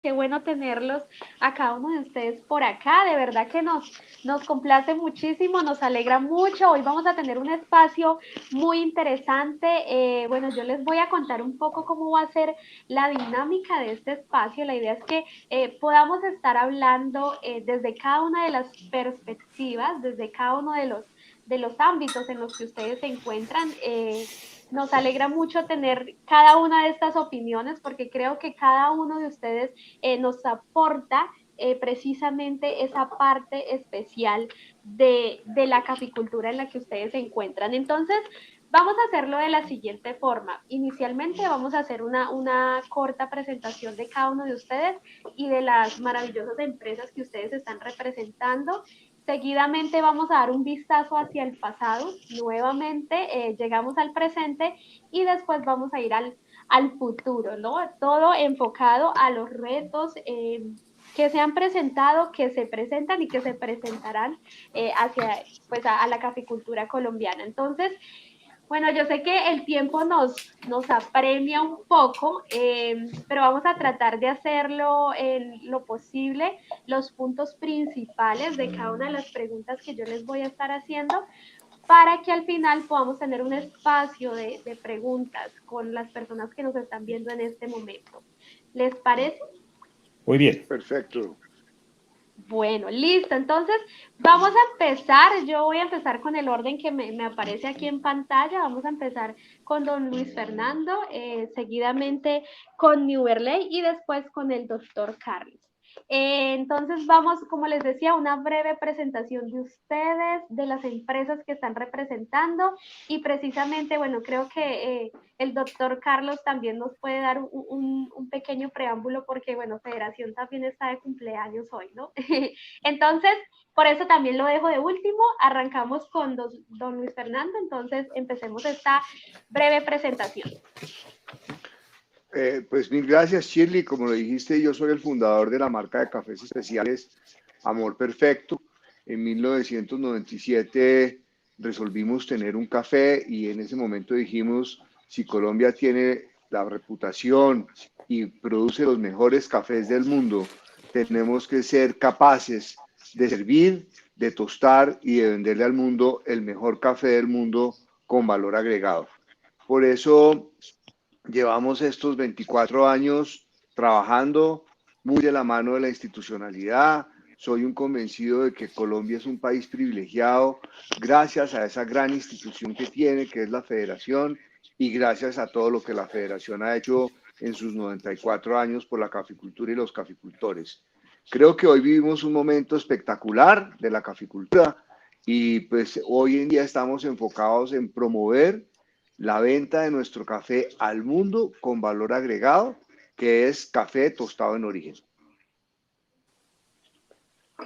Qué bueno tenerlos a cada uno de ustedes por acá. De verdad que nos complace muchísimo, nos alegra mucho. Hoy vamos a tener un espacio muy interesante. Bueno, yo les voy a contar un poco cómo va a ser la dinámica de este espacio. La idea es que podamos estar hablando desde cada una de las perspectivas, desde cada uno de los ámbitos en los que ustedes se encuentran. Nos alegra mucho tener cada una de estas opiniones porque creo que cada uno de ustedes nos aporta precisamente esa parte especial de la caficultura en la que ustedes se encuentran. Entonces, vamos a hacerlo de la siguiente forma. Inicialmente vamos a hacer una corta presentación de cada uno de ustedes y de las maravillosas empresas que ustedes están representando. Seguidamente vamos a dar un vistazo hacia el pasado, nuevamente llegamos al presente y después vamos a ir al futuro, ¿no? Todo enfocado a los retos que se han presentado, que se presentan y que se presentarán hacia pues, a la caficultura colombiana. Entonces, bueno, yo sé que el tiempo nos apremia un poco, pero vamos a tratar de hacerlo en lo posible, los puntos principales de cada una de las preguntas que yo les voy a estar haciendo, para que al final podamos tener un espacio de preguntas con las personas que nos están viendo en este momento. ¿Les parece? Muy bien. Perfecto. Bueno, listo. Entonces, vamos a empezar. Yo voy a empezar con el orden que me aparece aquí en pantalla. Vamos a empezar con don Luis Fernando, seguidamente con Newberley y después con el doctor Carlos. Entonces, vamos, como les decía, una breve presentación de ustedes, de las empresas que están representando y precisamente, bueno, creo que el doctor Carlos también nos puede dar un pequeño preámbulo porque, bueno, Federación también está de cumpleaños hoy, ¿no? Entonces, por eso también lo dejo de último. Arrancamos con don Luis Fernando, entonces empecemos esta breve presentación. Pues mil gracias, Shirley. Como lo dijiste, yo soy el fundador de la marca de cafés especiales Amor Perfecto. En 1997 resolvimos tener un café y en ese momento dijimos, si Colombia tiene la reputación y produce los mejores cafés del mundo, tenemos que ser capaces de servir, de tostar y de venderle al mundo el mejor café del mundo con valor agregado. Por eso llevamos estos 24 años trabajando muy de la mano de la institucionalidad. Soy un convencido de que Colombia es un país privilegiado gracias a esa gran institución que tiene, que es la Federación, y gracias a todo lo que la Federación ha hecho en sus 94 años por la caficultura y los caficultores. Creo que hoy vivimos un momento espectacular de la caficultura y pues hoy en día estamos enfocados en promover la venta de nuestro café al mundo con valor agregado, que es café tostado en origen.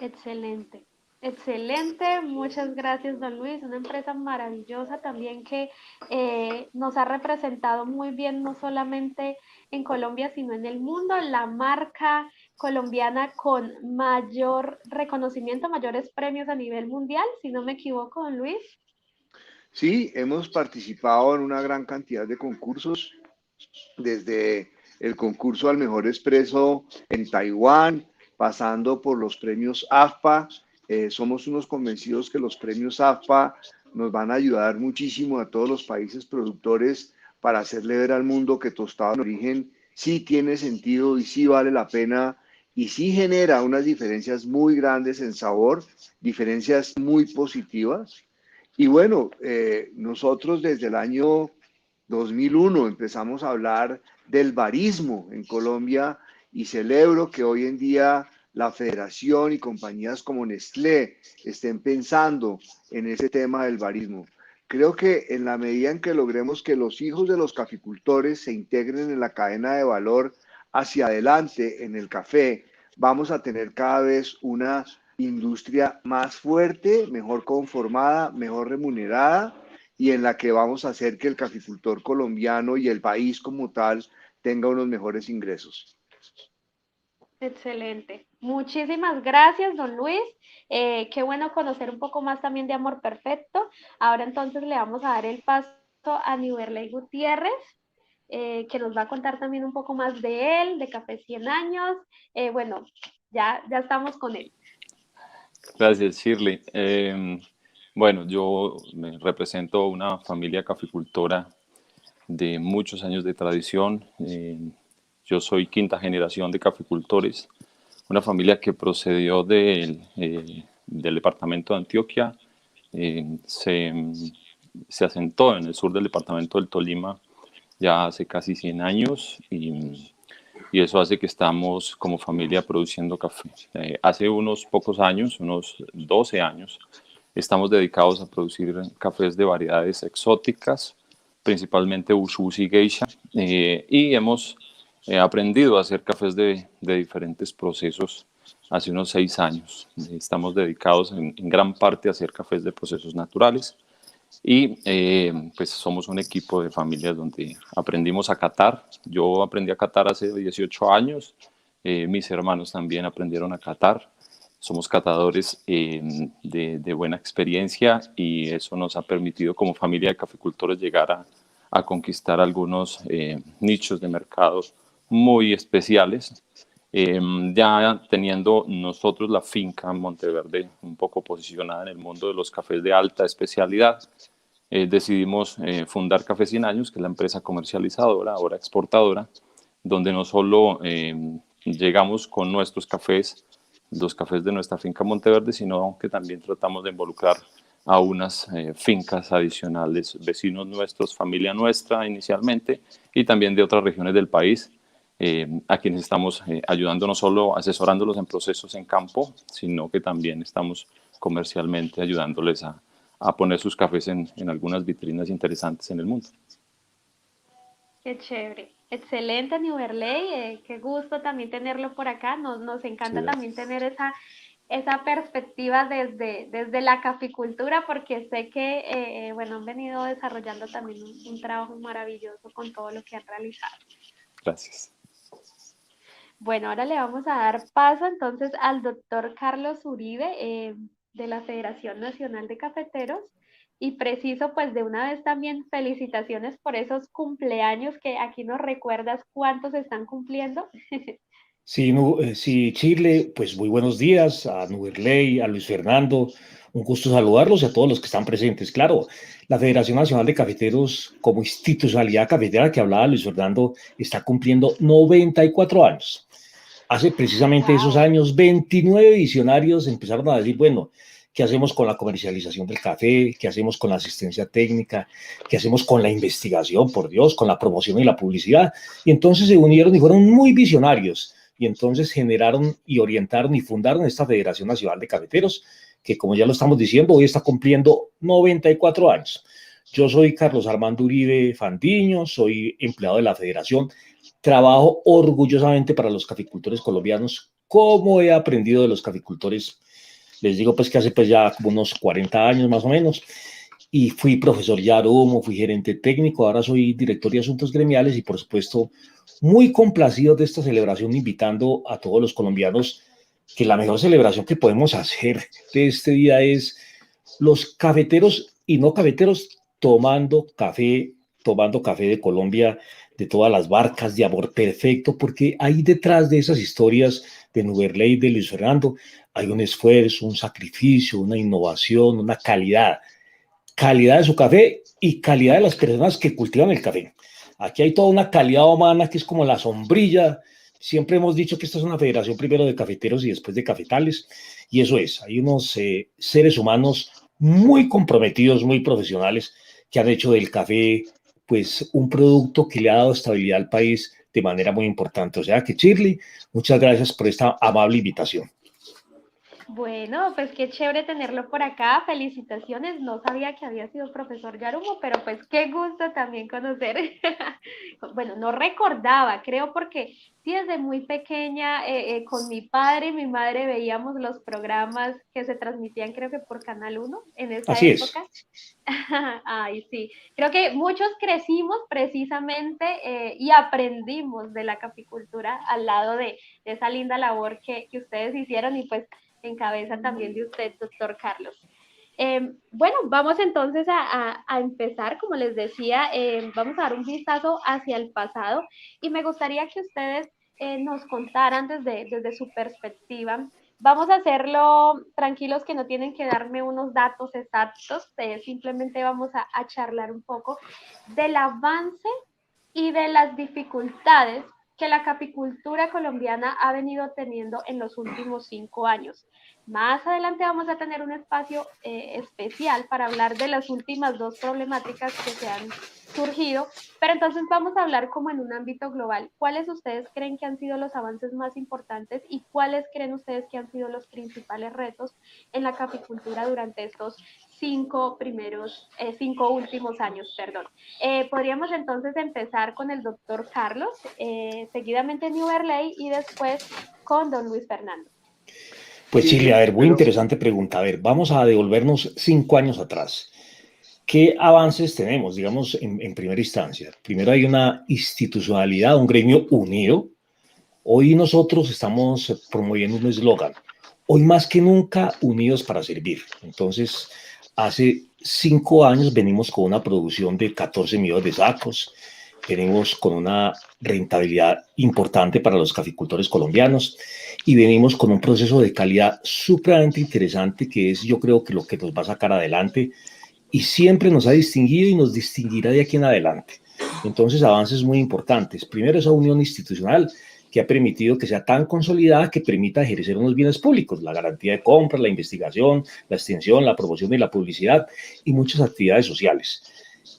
Excelente, excelente. Muchas gracias, don Luis. Una empresa maravillosa también que nos ha representado muy bien, no solamente en Colombia, sino en el mundo. La marca colombiana con mayor reconocimiento, mayores premios a nivel mundial, si no me equivoco, don Luis. Sí, hemos participado en una gran cantidad de concursos, desde el concurso al mejor expreso en Taiwán, pasando por los premios AFPA. Somos unos convencidos que los premios AFPA nos van a ayudar muchísimo a todos los países productores para hacerle ver al mundo que tostado en origen sí tiene sentido y sí vale la pena y sí genera unas diferencias muy grandes en sabor, diferencias muy positivas. Y bueno, nosotros desde el año 2001 empezamos a hablar del barismo en Colombia y celebro que hoy en día la federación y compañías como Nestlé estén pensando en ese tema del barismo. Creo que en la medida en que logremos que los hijos de los caficultores se integren en la cadena de valor hacia adelante en el café, vamos a tener cada vez una industria más fuerte, mejor conformada, mejor remunerada y en la que vamos a hacer que el caficultor colombiano y el país como tal tenga unos mejores ingresos. Excelente. Muchísimas gracias, don Luis. Qué bueno conocer un poco más también de Amor Perfecto. Ahora entonces le vamos a dar el paso a Niverley Gutiérrez. que nos va a contar también un poco más de él, de Café 100 años. Bueno, ya estamos con él. Gracias, Shirley. Bueno, yo me represento una familia caficultora de muchos años de tradición. Yo soy quinta generación de caficultores, una familia que procedió del departamento de Antioquia, eh, se, se asentó en el sur del departamento del Tolima ya hace casi 100 años y eso hace que estamos como familia produciendo café. Hace unos pocos años, unos 12 años, estamos dedicados a producir cafés de variedades exóticas, principalmente Ushusi y Geisha, y hemos aprendido a hacer cafés de diferentes procesos hace unos 6 años. Estamos dedicados en gran parte a hacer cafés de procesos naturales y pues somos un equipo de familias donde aprendimos a catar. Yo aprendí a catar hace 18 años, mis hermanos también aprendieron a catar. Somos catadores de buena experiencia y eso nos ha permitido como familia de caficultores llegar a conquistar algunos nichos de mercado muy especiales. Ya teniendo nosotros la finca Monteverde un poco posicionada en el mundo de los cafés de alta especialidad, decidimos fundar Café 100 Años, que es la empresa comercializadora, ahora exportadora, donde no solo llegamos con nuestros cafés, los cafés de nuestra finca Monteverde, sino que también tratamos de involucrar a unas fincas adicionales, vecinos nuestros, familia nuestra inicialmente, y también de otras regiones del país, a quienes estamos ayudando no solo asesorándolos en procesos en campo, sino que también estamos comercialmente ayudándoles a poner sus cafés en algunas vitrinas interesantes en el mundo. Qué chévere. Excelente, New Berley. Qué gusto también tenerlo por acá. Nos Sí, encanta también gracias. tener esa perspectiva desde la caficultura, porque sé que, bueno, han venido desarrollando también un trabajo maravilloso con todo lo que han realizado. Gracias. Bueno, ahora le vamos a dar paso entonces al doctor Carlos Uribe, de la Federación Nacional de Cafeteros. Y preciso, pues de una vez también felicitaciones por esos cumpleaños que aquí nos recuerdas cuántos están cumpliendo. Sí, sí, Chile, pues muy buenos días a Nuberley, a Luis Fernando, un gusto saludarlos y a todos los que están presentes. Claro, la Federación Nacional de Cafeteros, como institucionalidad cafetera que hablaba Luis Fernando, está cumpliendo 94 años. Hace precisamente esos Wow. años, 29 visionarios empezaron a decir, bueno, ¿qué hacemos con la comercialización del café? ¿Qué hacemos con la asistencia técnica? ¿Qué hacemos con la investigación, por Dios, con la promoción y la publicidad? Y entonces se unieron y fueron muy visionarios y entonces generaron y orientaron y fundaron esta Federación Nacional de Cafeteros, que como ya lo estamos diciendo, hoy está cumpliendo 94 años. Yo soy Carlos Armando Uribe Fandiño, soy empleado de la Federación, trabajo orgullosamente para los caficultores colombianos, como he aprendido de los caficultores. Les digo pues que hace pues ya como unos 40 años más o menos, y fui profesor Yarumo, fui gerente técnico, ahora soy director de asuntos gremiales y por supuesto muy complacido de esta celebración, invitando a todos los colombianos que la mejor celebración que podemos hacer de este día es los cafeteros y no cafeteros tomando café de Colombia, de todas las barcas de amor perfecto, porque ahí detrás de esas historias de Nuberley, de Luis Fernando, hay un esfuerzo, un sacrificio, una innovación, una calidad de su café y calidad de las personas que cultivan el café. Aquí hay toda una calidad humana que es como la sombrilla. Siempre hemos dicho que esta es una federación primero de cafeteros y después de cafetales, y eso es, hay unos seres humanos muy comprometidos, muy profesionales, que han hecho del café pues un producto que le ha dado estabilidad al país de manera muy importante. O sea que Shirley, muchas gracias por esta amable invitación. Bueno, pues qué chévere tenerlo por acá. Felicitaciones. No sabía que había sido profesor Yarumo, pero pues qué gusto también conocer. Bueno, no recordaba, creo porque sí desde muy pequeña con mi padre y mi madre veíamos los programas que se transmitían creo que por Canal Uno en esa Así es. época. Ay, sí. Creo que muchos crecimos precisamente y aprendimos de la caficultura al lado de esa linda labor que ustedes hicieron y pues en cabeza también de usted, doctor Carlos. Bueno, vamos entonces a empezar, como les decía, vamos a dar un vistazo hacia el pasado y me gustaría que ustedes nos contaran desde su perspectiva. Vamos a hacerlo tranquilos, que no tienen que darme unos datos exactos, simplemente vamos a charlar un poco del avance y de las dificultades que la caficultura colombiana ha venido teniendo en los últimos 5 años. Más adelante vamos a tener un espacio especial para hablar de las últimas dos problemáticas que se han surgido, pero entonces vamos a hablar como en un ámbito global. ¿Cuáles ustedes creen que han sido los avances más importantes y cuáles creen ustedes que han sido los principales retos en la caficultura durante estos 5 últimos años, perdón? Podríamos entonces empezar con el doctor Carlos, seguidamente Newberley y después con don Luis Fernando. Pues Sí, Chile, a ver, muy pero interesante pregunta. A ver, vamos a devolvernos 5 años atrás. ¿Qué avances tenemos, digamos, en primera instancia? Primero hay una institucionalidad, un gremio unido. Hoy nosotros estamos promoviendo un eslogan. Hoy más que nunca, unidos para servir. Entonces, hace 5 años venimos con una producción de 14 millones de sacos. Venimos con una rentabilidad importante para los caficultores colombianos y venimos con un proceso de calidad supremamente interesante que es, yo creo, que lo que nos va a sacar adelante y siempre nos ha distinguido y nos distinguirá de aquí en adelante. Entonces, avances muy importantes. Primero, esa unión institucional que ha permitido que sea tan consolidada que permita ejercer unos bienes públicos, la garantía de compra, la investigación, la extensión, la promoción y la publicidad y muchas actividades sociales.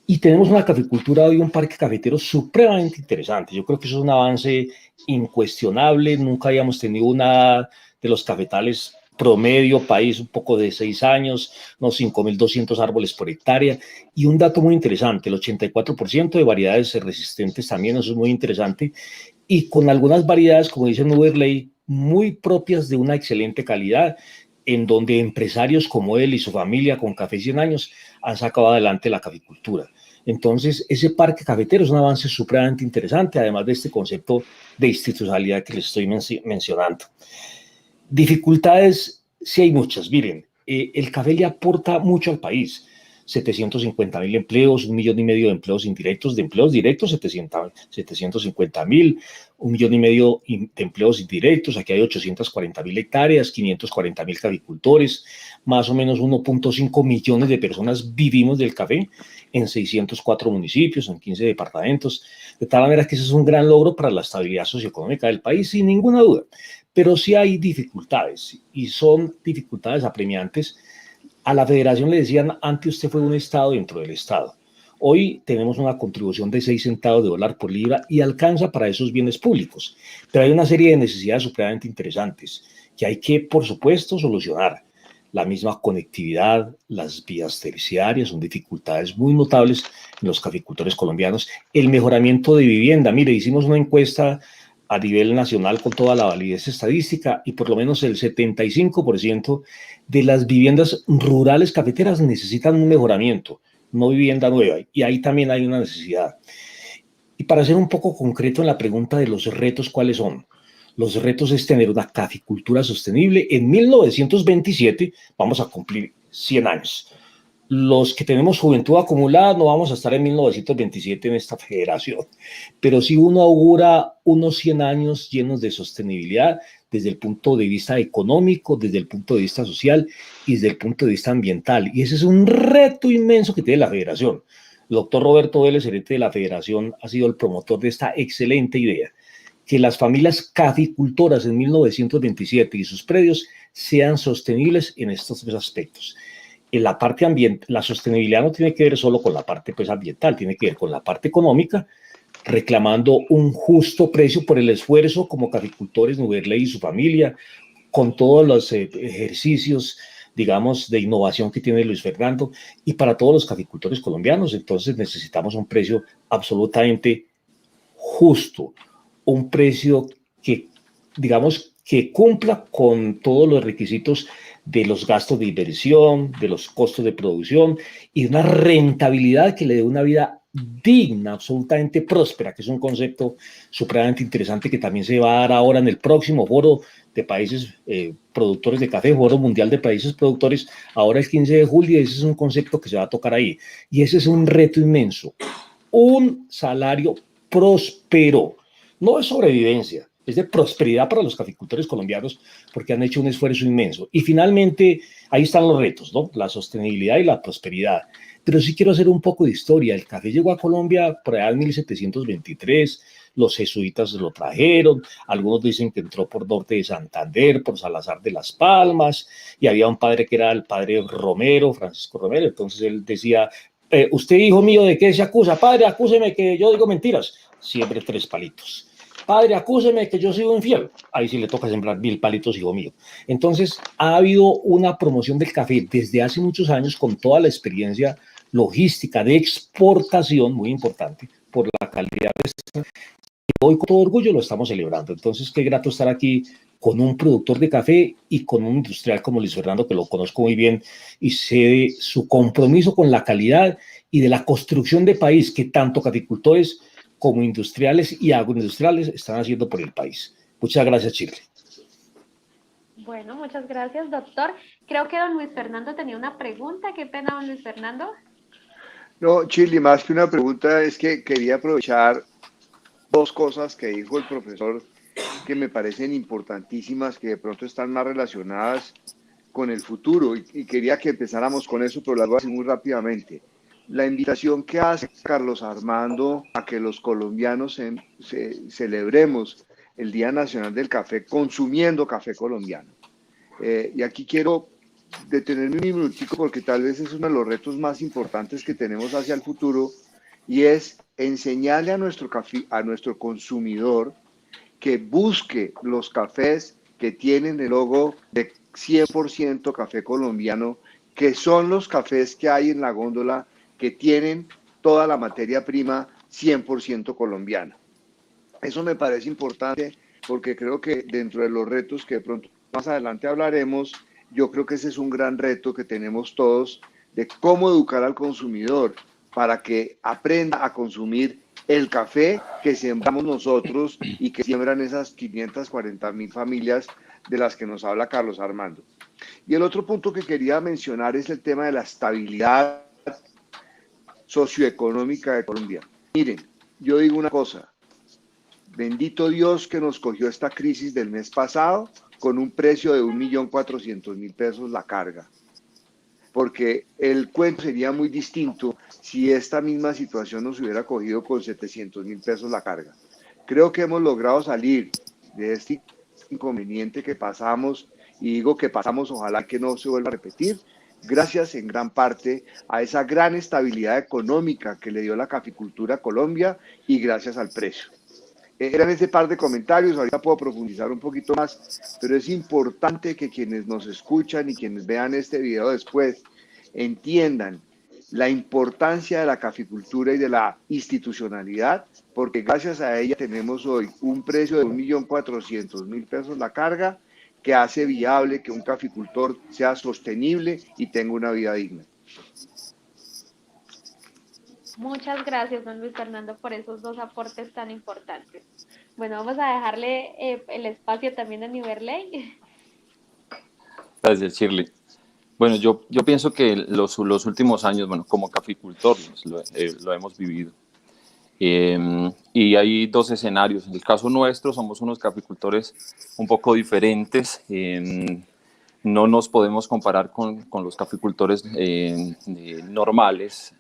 Y tenemos una caficultura hoy, un parque cafetero supremamente interesante. Yo creo que eso es un avance incuestionable. Nunca habíamos tenido una de los cafetales promedio país, un poco de 6 años, unos 5.200 árboles por hectárea. Y un dato muy interesante, el 84% de variedades resistentes también, eso es muy interesante. Y con algunas variedades, como dice Newberley, muy propias de una excelente calidad, en donde empresarios como él y su familia con Café 100 años han sacado adelante la caficultura. Entonces, ese parque cafetero es un avance supremamente interesante, además de este concepto de institucionalidad que les estoy mencionando. Dificultades, sí hay muchas. Miren, el café le aporta mucho al país. 750.000 empleos, 1,5 millones de empleos indirectos, de empleos directos 750.000, 1,5 millones de empleos indirectos, aquí hay 840.000 hectáreas, 540.000 caficultores, más o menos 1,5 millones de personas vivimos del café en 604 municipios, en 15 departamentos, de tal manera que ese es un gran logro para la estabilidad socioeconómica del país, sin ninguna duda, pero sí hay dificultades, y son dificultades apremiantes. A la federación le decían, antes usted fue un estado dentro del estado. Hoy tenemos una contribución de 6 centavos de dólar por libra y alcanza para esos bienes públicos. Pero hay una serie de necesidades supremamente interesantes que hay que, por supuesto, solucionar. La misma conectividad, las vías terciarias son dificultades muy notables en los caficultores colombianos. El mejoramiento de vivienda. Mire, hicimos una encuesta a nivel nacional con toda la validez estadística y por lo menos el 75% de las viviendas rurales cafeteras necesitan un mejoramiento, no vivienda nueva, y ahí también hay una necesidad. Y para ser un poco concreto en la pregunta de los retos, ¿cuáles son? Los retos es tener una caficultura sostenible. En 1927 vamos a cumplir 100 años. Los que tenemos juventud acumulada no vamos a estar en 1927 en esta federación, pero sí uno augura unos 100 años llenos de sostenibilidad desde el punto de vista económico, desde el punto de vista social y desde el punto de vista ambiental. Y ese es un reto inmenso que tiene la federación. El doctor Roberto Vélez, gerente de la federación, ha sido el promotor de esta excelente idea, que las familias caficultoras en 1927 y sus predios sean sostenibles en estos 3 aspectos. En la parte ambiental, la sostenibilidad no tiene que ver solo con la parte pues, ambiental, tiene que ver con la parte económica, reclamando un justo precio por el esfuerzo como caficultores Newberley y su familia, con todos los ejercicios, digamos, de innovación que tiene Luis Fernando, y para todos los caficultores colombianos. Entonces necesitamos un precio absolutamente justo, un precio que, digamos, que cumpla con todos los requisitos de los gastos de inversión, de los costos de producción y una rentabilidad que le dé una vida digna, absolutamente próspera, que es un concepto supremamente interesante que también se va a dar ahora en el próximo foro de países productores de café, Foro Mundial de Países Productores, ahora el 15 de julio, ese es un concepto que se va a tocar ahí. Y ese es un reto inmenso. Un salario próspero, no de sobrevivencia, es de prosperidad para los caficultores colombianos porque han hecho un esfuerzo inmenso. Y finalmente, ahí están los retos, ¿no? La sostenibilidad y la prosperidad. Pero sí quiero hacer un poco de historia. El café llegó a Colombia por allá en 1723, los jesuitas lo trajeron, algunos dicen que entró por Norte de Santander, por Salazar de las Palmas, y había un padre que era el padre Romero, Francisco Romero, entonces él decía, usted, hijo mío, ¿de qué se acusa? Padre, acúseme que yo digo mentiras. Siempre 3 palitos. Padre, acúseme que yo soy un infiel. Ahí sí le toca sembrar 1000 palitos, hijo mío. Entonces, ha habido una promoción del café desde hace muchos años con toda la experiencia logística de exportación, muy importante, por la calidad de esta. Hoy con todo orgullo lo estamos celebrando. Entonces, qué grato estar aquí con un productor de café y con un industrial como Luis Fernando, que lo conozco muy bien y sé de su compromiso con la calidad y de la construcción de país que tanto caficultores como industriales y agroindustriales están haciendo por el país. Muchas gracias, Chile. Bueno, muchas gracias, doctor. Creo que don Luis Fernando tenía una pregunta. Qué pena, don Luis Fernando. No, Chile, más que una pregunta, es que quería aprovechar 2 cosas que dijo el profesor que me parecen importantísimas, que de pronto están más relacionadas con el futuro, y quería que empezáramos con eso, pero las voy a decir muy rápidamente. La invitación que hace Carlos Armando a que los colombianos celebremos el Día Nacional del Café consumiendo café colombiano. Y aquí quiero detenerme un minutico porque tal vez es uno de los retos más importantes que tenemos hacia el futuro, y es enseñarle a nuestro consumidor que busque los cafés que tienen el logo de 100% café colombiano, que son los cafés que hay en la góndola que tienen toda la materia prima 100% colombiana. Eso me parece importante porque creo que dentro de los retos que de pronto más adelante hablaremos, yo creo que ese es un gran reto que tenemos todos de cómo educar al consumidor para que aprenda a consumir el café que sembramos nosotros y que siembran esas 540.000 familias de las que nos habla Carlos Armando. Y el otro punto que quería mencionar es el tema de la estabilidad socioeconómica de Colombia. Miren, yo digo una cosa, bendito Dios que nos cogió esta crisis del mes pasado con un precio de 1.400.000 pesos la carga, porque el cuento sería muy distinto si esta misma situación nos hubiera cogido con 700.000 pesos la carga. Creo que hemos logrado salir de este inconveniente que pasamos, y digo que pasamos, ojalá que no se vuelva a repetir, gracias en gran parte a esa gran estabilidad económica que le dio la caficultura a Colombia y gracias al precio. Eran ese par de comentarios, ahorita puedo profundizar un poquito más, pero es importante que quienes nos escuchan y quienes vean este video después entiendan la importancia de la caficultura y de la institucionalidad, porque gracias a ella tenemos hoy un precio de 1.400.000 pesos la carga, que hace viable que un caficultor sea sostenible y tenga una vida digna. Muchas gracias, don Luis Fernando, por esos 2 aportes tan importantes. Bueno, vamos a dejarle el espacio también a Niverley. Gracias, Shirley. Bueno, yo pienso que los últimos años, bueno, como caficultor lo hemos vivido. Y hay 2 escenarios. En el caso nuestro, somos unos caficultores un poco diferentes. No nos podemos comparar con los caficultores normales.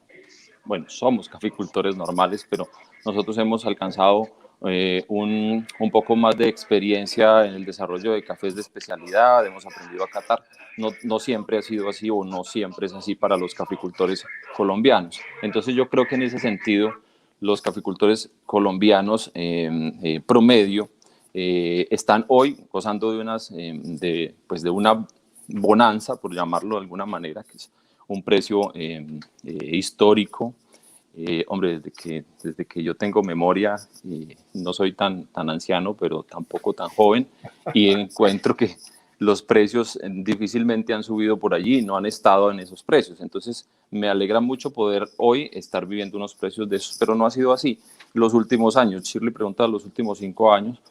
Bueno, somos caficultores normales, pero nosotros hemos alcanzado un poco más de experiencia en el desarrollo de cafés de especialidad, hemos aprendido a catar. No siempre ha sido así, o no siempre es así para los caficultores colombianos. Entonces yo creo que en ese sentido los caficultores colombianos promedio están hoy gozando de una bonanza, por llamarlo de alguna manera, que es un precio histórico. Hombre, desde que yo tengo memoria, no soy tan anciano, pero tampoco tan joven, y encuentro que los precios difícilmente han subido por allí, no han estado en esos precios. Entonces, me alegra mucho poder hoy estar viviendo unos precios de esos, pero no ha sido así. Los últimos años, Shirley pregunta, los últimos 5 años,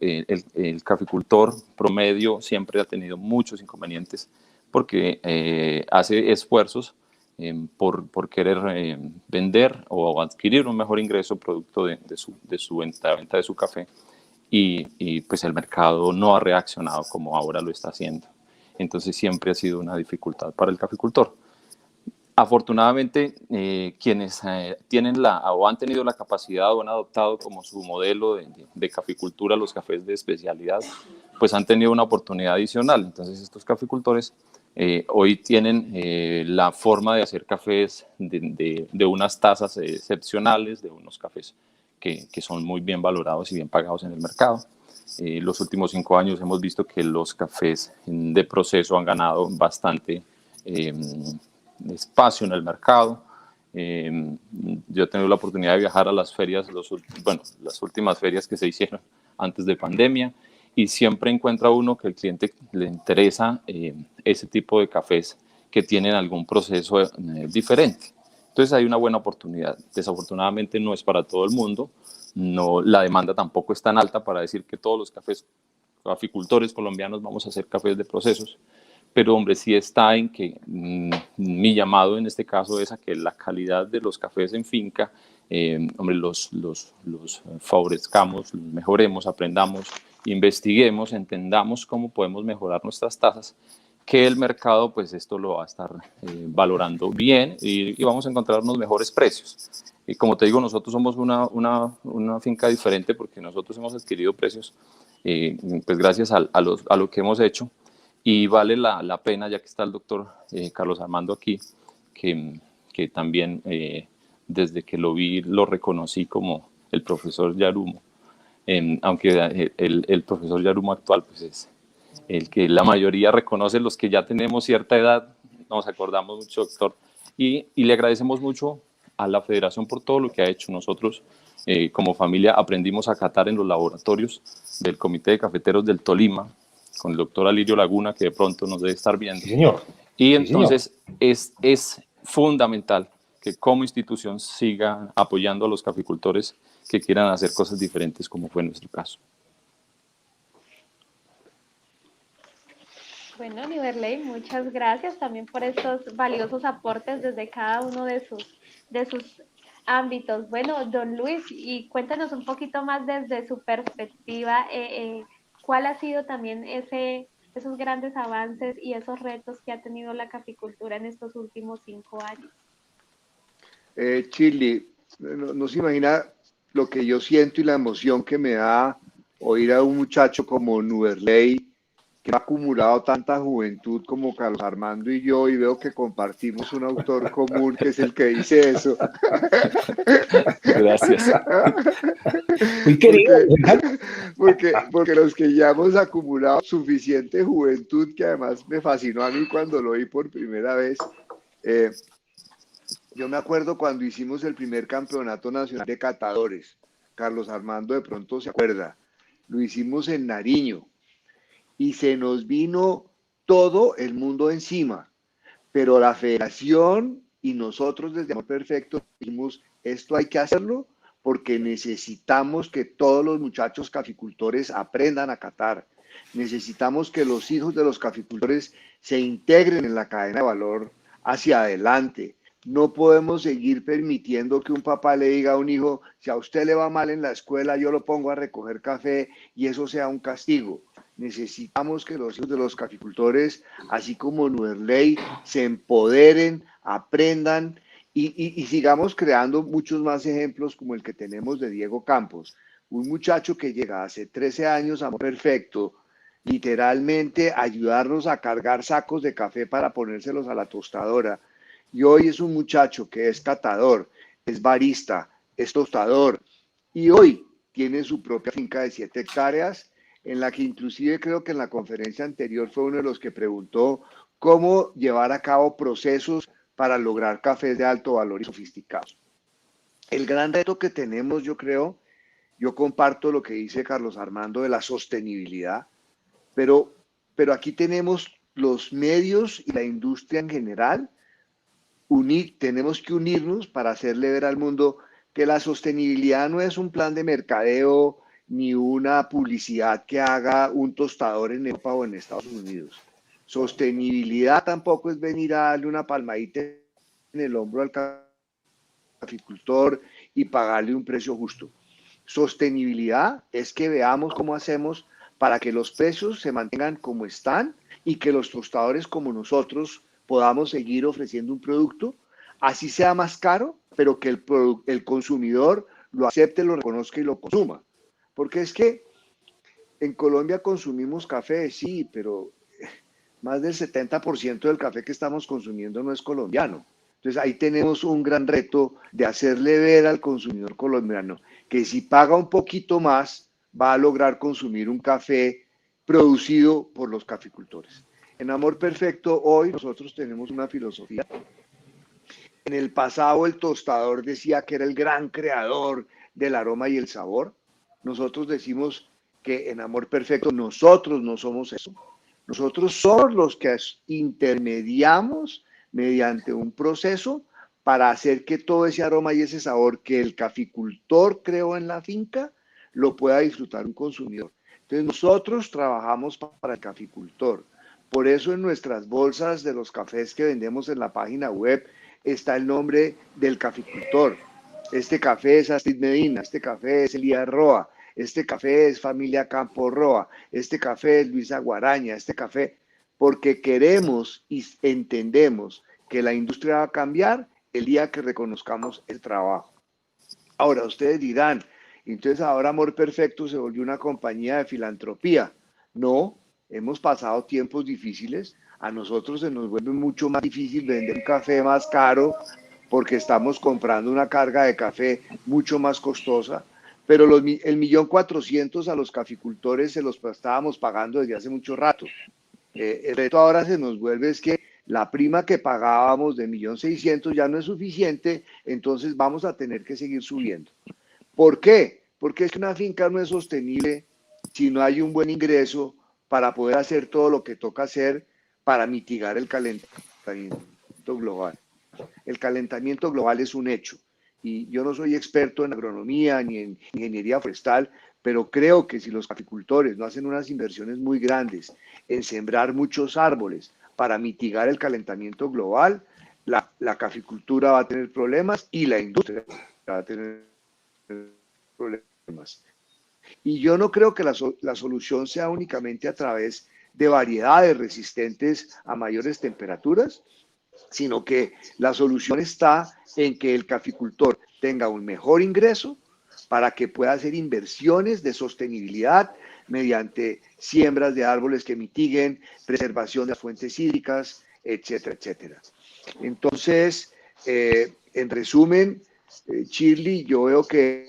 el caficultor promedio siempre ha tenido muchos inconvenientes porque hace esfuerzos por querer vender o adquirir un mejor ingreso producto de su venta de su café y pues el mercado no ha reaccionado como ahora lo está haciendo. Entonces siempre ha sido una dificultad para el caficultor. Afortunadamente, quienes tienen o han tenido la capacidad o han adoptado como su modelo de caficultura los cafés de especialidad, pues han tenido una oportunidad adicional. Entonces estos caficultores hoy tienen la forma de hacer cafés de unas tasas excepcionales, de unos cafés que son muy bien valorados y bien pagados en el mercado. Los últimos 5 años hemos visto que los cafés de proceso han ganado bastante espacio en el mercado. Yo he tenido la oportunidad de viajar a las ferias, las últimas ferias que se hicieron antes de pandemia, y siempre encuentra uno que al cliente le interesa ese tipo de cafés que tienen algún proceso diferente. Entonces hay una buena oportunidad. Desafortunadamente no es para todo el mundo, no, la demanda tampoco es tan alta para decir que todos los caficultores colombianos vamos a hacer cafés de procesos, pero hombre, sí está en que mi llamado en este caso es a que la calidad de los cafés en finca, hombre, los favorezcamos, los mejoremos, aprendamos, investiguemos, entendamos cómo podemos mejorar nuestras tasas, que el mercado pues esto lo va a estar valorando bien y vamos a encontrar unos mejores precios. Y como te digo, nosotros somos una finca diferente porque nosotros hemos adquirido precios pues gracias a lo que hemos hecho, y vale la pena, ya que está el doctor Carlos Armando aquí, que también desde que lo vi lo reconocí como el profesor Yarumo, aunque el profesor Yarumo actual pues es el que la mayoría reconoce. Los que ya tenemos cierta edad nos acordamos mucho, doctor, y le agradecemos mucho a la federación por todo lo que ha hecho. Nosotros como familia aprendimos a catar en los laboratorios del Comité de Cafeteros del Tolima con el doctor Alirio Laguna, que de pronto nos debe estar viendo. Sí, señor. Y Sí, entonces es fundamental que como institución siga apoyando a los caficultores que quieran hacer cosas diferentes, como fue nuestro caso. Bueno, Niverley, muchas gracias también por estos valiosos aportes desde cada uno de sus ámbitos. Bueno, don Luis, y cuéntanos un poquito más desde su perspectiva, ¿cuál ha sido también esos grandes avances y esos retos que ha tenido la caficultura en estos últimos 5 años? Shirley, no se imagina lo que yo siento y la emoción que me da oír a un muchacho como Nuverley, que ha acumulado tanta juventud como Carlos Armando y yo, y veo que compartimos un autor común que es el que dice eso. Gracias. Muy querido. Porque los que ya hemos acumulado suficiente juventud, que además me fascinó a mí cuando lo oí por primera vez. Yo me acuerdo cuando hicimos el primer campeonato nacional de catadores. Carlos Armando de pronto se acuerda. Lo hicimos en Nariño y se nos vino todo el mundo encima. Pero la federación y nosotros desde Amor Perfecto dijimos, esto hay que hacerlo porque necesitamos que todos los muchachos caficultores aprendan a catar. Necesitamos que los hijos de los caficultores se integren en la cadena de valor hacia adelante. No podemos seguir permitiendo que un papá le diga a un hijo, si a usted le va mal en la escuela, yo lo pongo a recoger café y eso sea un castigo. Necesitamos que los hijos de los caficultores, así como Nuverley, se empoderen, aprendan y sigamos creando muchos más ejemplos como el que tenemos de Diego Campos, un muchacho que llega hace 13 años a Amor Perfecto, literalmente ayudarnos a cargar sacos de café para ponérselos a la tostadora. Y hoy es un muchacho que es catador, es barista, es tostador y hoy tiene su propia finca de 7 hectáreas en la que inclusive creo que en la conferencia anterior fue uno de los que preguntó cómo llevar a cabo procesos para lograr cafés de alto valor y sofisticados. El gran reto que tenemos, yo creo, yo comparto lo que dice Carlos Armando de la sostenibilidad. pero, pero aquí tenemos los medios y la industria en general. Tenemos que unirnos para hacerle ver al mundo que la sostenibilidad no es un plan de mercadeo ni una publicidad que haga un tostador en Europa o en Estados Unidos. Sostenibilidad tampoco es venir a darle una palmadita en el hombro al caficultor y pagarle un precio justo. Sostenibilidad es que veamos cómo hacemos para que los precios se mantengan como están y que los tostadores como nosotros podamos seguir ofreciendo un producto, así sea más caro, pero que el consumidor lo acepte, lo reconozca y lo consuma. Porque es que en Colombia consumimos café, sí, pero más del 70% del café que estamos consumiendo no es colombiano. Entonces ahí tenemos un gran reto de hacerle ver al consumidor colombiano que si paga un poquito más va a lograr consumir un café producido por los caficultores. En Amor Perfecto hoy nosotros tenemos una filosofía. En el pasado el tostador decía que era el gran creador del aroma y el sabor. Nosotros decimos que en Amor Perfecto nosotros no somos eso. Nosotros somos los que intermediamos mediante un proceso para hacer que todo ese aroma y ese sabor que el caficultor creó en la finca lo pueda disfrutar un consumidor. Entonces nosotros trabajamos para el caficultor. Por eso en nuestras bolsas de los cafés que vendemos en la página web está el nombre del caficultor. Este café es Astrid Medina, este café es Elías Roa, este café es Familia Campo Roa, este café es Luisa Guaraña, este café, porque queremos y entendemos que la industria va a cambiar el día que reconozcamos el trabajo. Ahora, ustedes dirán, entonces ahora Amor Perfecto se volvió una compañía de filantropía. No, hemos pasado tiempos difíciles. A nosotros se nos vuelve mucho más difícil vender un café más caro porque estamos comprando una carga de café mucho más costosa, pero el 1.400.000 a los caficultores se los estábamos pagando desde hace mucho rato. El reto ahora se nos vuelve es que la prima que pagábamos de 1.600.000 ya no es suficiente, entonces vamos a tener que seguir subiendo. ¿Por qué? Porque es que una finca no es sostenible si no hay un buen ingreso para poder hacer todo lo que toca hacer para mitigar el calentamiento global. El calentamiento global es un hecho y yo no soy experto en agronomía ni en ingeniería forestal, pero creo que si los caficultores no hacen unas inversiones muy grandes en sembrar muchos árboles para mitigar el calentamiento global, la caficultura va a tener problemas y la industria va a tener problemas. Y yo no creo que la solución sea únicamente a través de variedades resistentes a mayores temperaturas, sino que la solución está en que el caficultor tenga un mejor ingreso para que pueda hacer inversiones de sostenibilidad mediante siembras de árboles que mitiguen, preservación de las fuentes hídricas, etcétera, etcétera. Entonces, en resumen, Shirley, yo veo que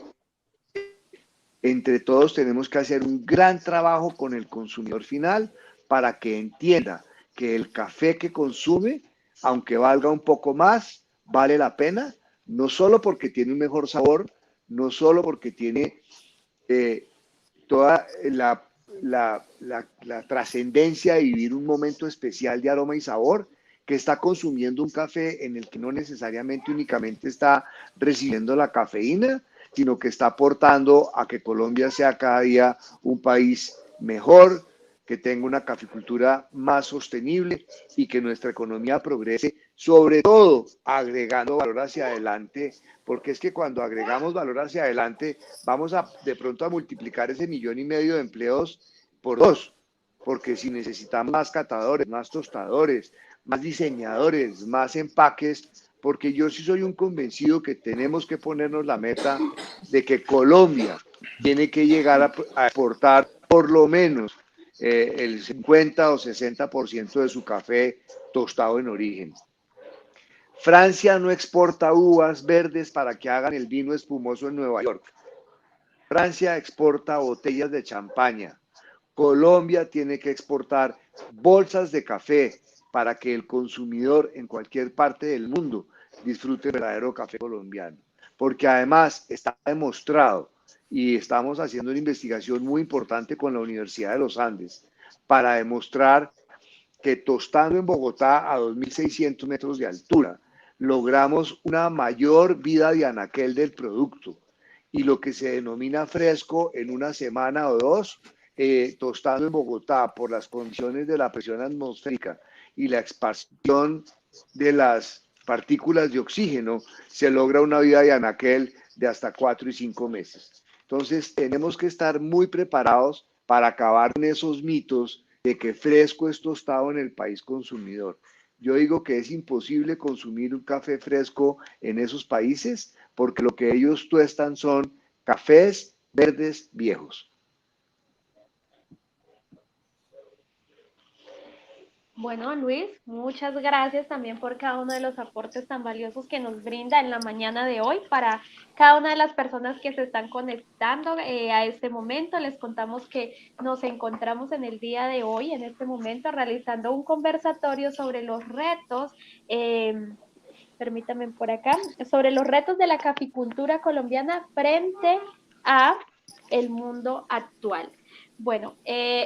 entre todos tenemos que hacer un gran trabajo con el consumidor final para que entienda que el café que consume, aunque valga un poco más, vale la pena, no solo porque tiene un mejor sabor, no solo porque tiene toda la trascendencia de vivir un momento especial de aroma y sabor, que está consumiendo un café en el que no necesariamente únicamente está recibiendo la cafeína, sino que está aportando a que Colombia sea cada día un país mejor, que tenga una caficultura más sostenible y que nuestra economía progrese, sobre todo agregando valor hacia adelante, porque es que cuando agregamos valor hacia adelante vamos a de pronto a multiplicar ese 1,5 millones de empleos por 2, porque si necesitamos más catadores, más tostadores, más diseñadores, más empaques, porque yo sí soy un convencido que tenemos que ponernos la meta de que Colombia tiene que llegar a exportar por lo menos el 50 o 60% de su café tostado en origen. Francia no exporta uvas verdes para que hagan el vino espumoso en Nueva York. Francia exporta botellas de champaña. Colombia tiene que exportar bolsas de café para que el consumidor en cualquier parte del mundo disfrute el verdadero café colombiano. Porque además está demostrado, y estamos haciendo una investigación muy importante con la Universidad de los Andes, para demostrar que tostando en Bogotá a 2.600 metros de altura, logramos una mayor vida de anaquel del producto y lo que se denomina fresco en una semana o dos, tostando en Bogotá por las condiciones de la presión atmosférica y la expansión de las partículas de oxígeno, se logra una vida de anaquel de hasta 4 y 5 meses. Entonces, tenemos que estar muy preparados para acabar con esos mitos de que fresco es tostado en el país consumidor. Yo digo que es imposible consumir un café fresco en esos países porque lo que ellos tuestan son cafés verdes viejos. Bueno, Luis, muchas gracias también por cada uno de los aportes tan valiosos que nos brinda en la mañana de hoy. Para cada una de las personas que se están conectando a este momento, les contamos que nos encontramos en el día de hoy, en este momento, realizando un conversatorio sobre los retos, permítanme por acá, sobre los retos de la caficultura colombiana frente a el mundo actual. Bueno,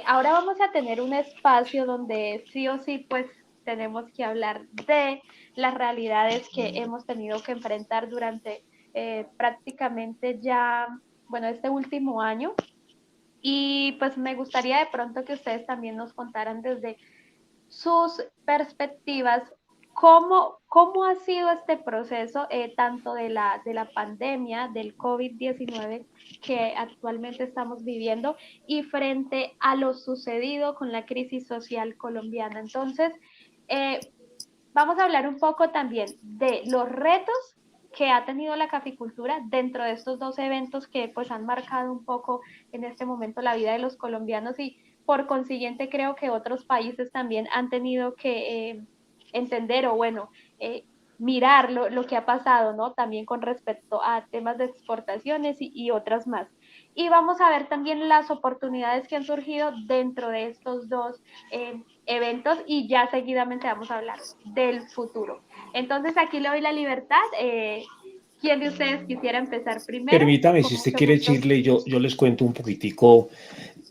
ahora vamos a tener un espacio donde sí o sí pues tenemos que hablar de las realidades que hemos tenido que enfrentar durante prácticamente ya, bueno, este último año. Y pues me gustaría de pronto que ustedes también nos contaran desde sus perspectivas, cómo ha sido este proceso tanto de la pandemia, del COVID-19 que actualmente estamos viviendo y frente a lo sucedido con la crisis social colombiana. Entonces, eh, vamos a hablar un poco también de los retos que ha tenido la caficultura dentro de estos dos eventos que pues han marcado un poco en este momento la vida de los colombianos y por consiguiente creo que otros países también han tenido que entender o bueno, mirar lo que ha pasado, ¿no? También con respecto a temas de exportaciones y otras más. Y vamos a ver también las oportunidades que han surgido dentro de estos dos eventos y ya seguidamente vamos a hablar del futuro. Entonces aquí le doy la libertad. ¿Quién de ustedes quisiera empezar primero? Permítame, si usted quiere, Shirley, yo les cuento un poquitico.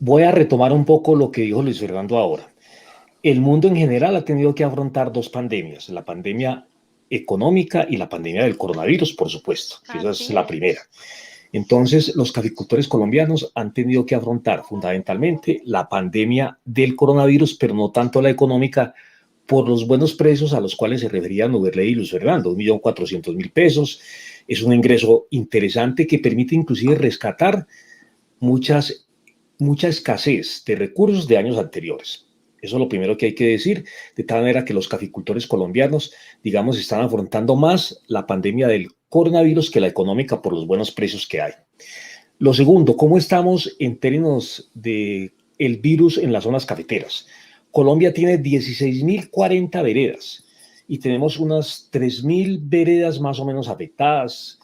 Voy a retomar un poco lo que dijo Luis Fernando ahora. El mundo en general ha tenido que afrontar dos pandemias, la pandemia económica y la pandemia del coronavirus, por supuesto. Esa es la primera. Entonces, los caficultores colombianos han tenido que afrontar fundamentalmente la pandemia del coronavirus, pero no tanto la económica, por los buenos precios a los cuales se referían Uberley y Luis Fernando, 1.400.000 pesos. Es un ingreso interesante que permite inclusive rescatar mucha escasez de recursos de años anteriores. Eso es lo primero que hay que decir, de tal manera que los caficultores colombianos, digamos, están afrontando más la pandemia del coronavirus que la económica por los buenos precios que hay. Lo segundo, ¿cómo estamos en términos del virus en las zonas cafeteras? Colombia tiene 16.040 veredas y tenemos unas 3.000 veredas más o menos afectadas,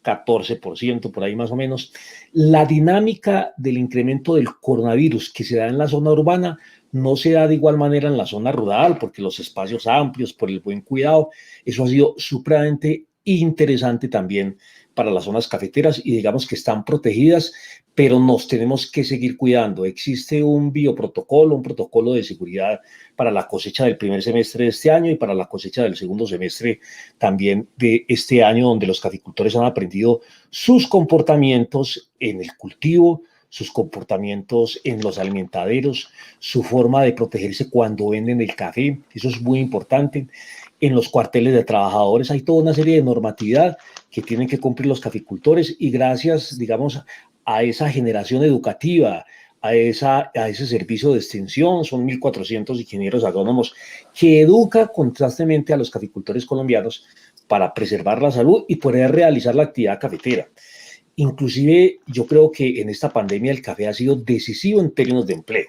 14% por ahí más o menos. La dinámica del incremento del coronavirus que se da en la zona urbana no se da de igual manera en la zona rural, porque los espacios amplios, por el buen cuidado, eso ha sido supremamente interesante también para las zonas cafeteras y digamos que están protegidas, pero nos tenemos que seguir cuidando. Existe un bioprotocolo, un protocolo de seguridad para la cosecha del primer semestre de este año y para la cosecha del segundo semestre también de este año, donde los caficultores han aprendido sus comportamientos en el cultivo, sus comportamientos en los alimentaderos, su forma de protegerse cuando venden el café, eso es muy importante. En los cuarteles de trabajadores hay toda una serie de normatividad que tienen que cumplir los caficultores y gracias, digamos, a esa generación educativa, a ese servicio de extensión, son 1.400 ingenieros agrónomos que educan constantemente a los caficultores colombianos para preservar la salud y poder realizar la actividad cafetera. Inclusive yo creo que en esta pandemia el café ha sido decisivo en términos de empleo.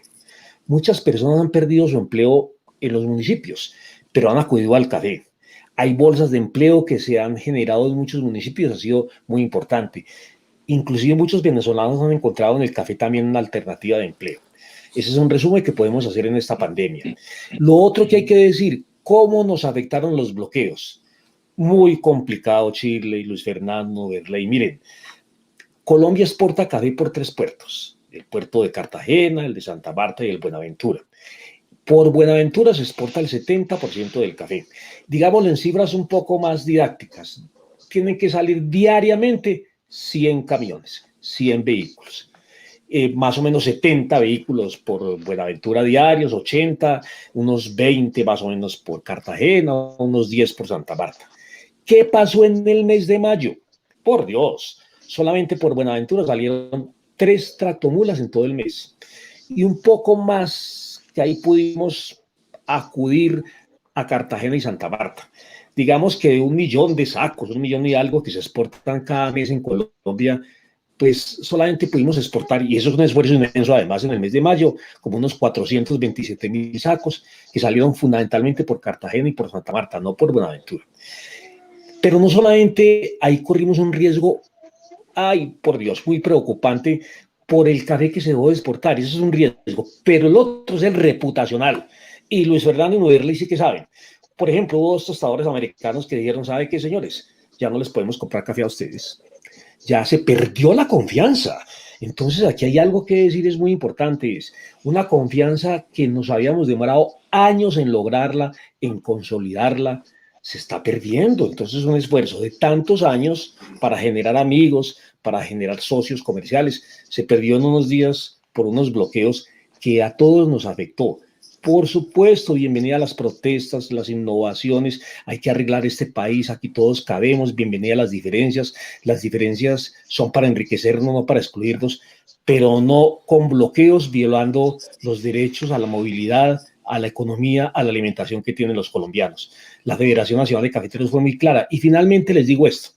Muchas personas han perdido su empleo en los municipios, pero han acudido al café. Hay bolsas de empleo que se han generado en muchos municipios, ha sido muy importante. Inclusive muchos venezolanos han encontrado en el café también una alternativa de empleo. Ese es un resumen que podemos hacer en esta pandemia. Lo otro que hay que decir, ¿cómo nos afectaron los bloqueos? Muy complicado, Chile y Luis Fernando, Berley. Miren, Colombia exporta café por 3 puertos. el puerto de Cartagena, el de Santa Marta y el Buenaventura. Por Buenaventura se exporta el 70% del café. Digámoslo en cifras un poco más didácticas. Tienen que salir diariamente 100 camiones, 100 vehículos. Más o menos 70 vehículos por Buenaventura diarios, 80, unos 20 más o menos por Cartagena, unos 10 por Santa Marta. ¿Qué pasó en el mes de mayo? Por Dios, solamente por Buenaventura salieron 3 tractomulas en todo el mes. Y un poco más que ahí pudimos acudir a Cartagena y Santa Marta. Digamos que de 1 millón de sacos, 1 millón y algo que se exportan cada mes en Colombia, pues solamente pudimos exportar, y eso es un esfuerzo inmenso además en el mes de mayo, como unos 427.000 sacos que salieron fundamentalmente por Cartagena y por Santa Marta, no por Buenaventura. Pero no solamente ahí corrimos un riesgo, ay, por Dios, muy preocupante por el café que se dejó de exportar, eso es un riesgo, pero el otro es el reputacional, y Luis Fernando y Nuberli sí que saben. Por ejemplo, hubo 2 tostadores americanos que dijeron, ¿sabe qué, señores? Ya no les podemos comprar café a ustedes. Ya se perdió la confianza. Entonces aquí hay algo que decir, es muy importante, es una confianza que nos habíamos demorado años en lograrla, en consolidarla, se está perdiendo. Entonces es un esfuerzo de tantos años para generar amigos, para generar socios comerciales, se perdió en unos días por unos bloqueos que a todos nos afectó. Por supuesto, bienvenida a las protestas, las innovaciones, hay que arreglar este país, aquí todos cabemos, bienvenida a las diferencias son para enriquecernos, no para excluirnos, pero no con bloqueos violando los derechos a la movilidad, a la economía, a la alimentación que tienen los colombianos. La Federación Nacional de Cafeteros fue muy clara. Y finalmente les digo esto,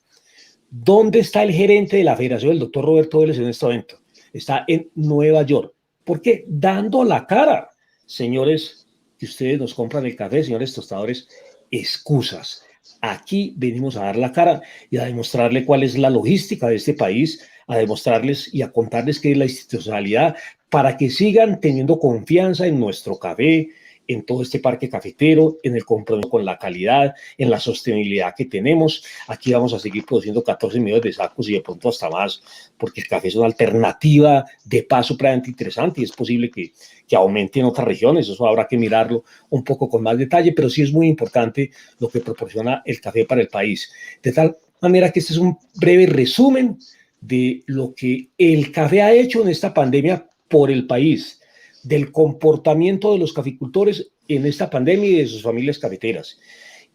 ¿dónde está el gerente de la federación, el doctor Roberto Vélez, en este momento? Está en Nueva York. ¿Por qué? Dando la cara. Señores que ustedes nos compran el café, señores tostadores, excusas. Aquí venimos a dar la cara y a demostrarle cuál es la logística de este país, a demostrarles y a contarles qué es la institucionalidad para que sigan teniendo confianza en nuestro café, en todo este parque cafetero, en el compromiso con la calidad, en la sostenibilidad que tenemos. Aquí vamos a seguir produciendo 14 millones de sacos y de pronto hasta más, porque el café es una alternativa de paso prácticamente interesante y es posible que aumente en otras regiones. Eso habrá que mirarlo un poco con más detalle, pero sí es muy importante lo que proporciona el café para el país. De tal manera que este es un breve resumen de lo que el café ha hecho en esta pandemia por el país, del comportamiento de los caficultores en esta pandemia y de sus familias cafeteras,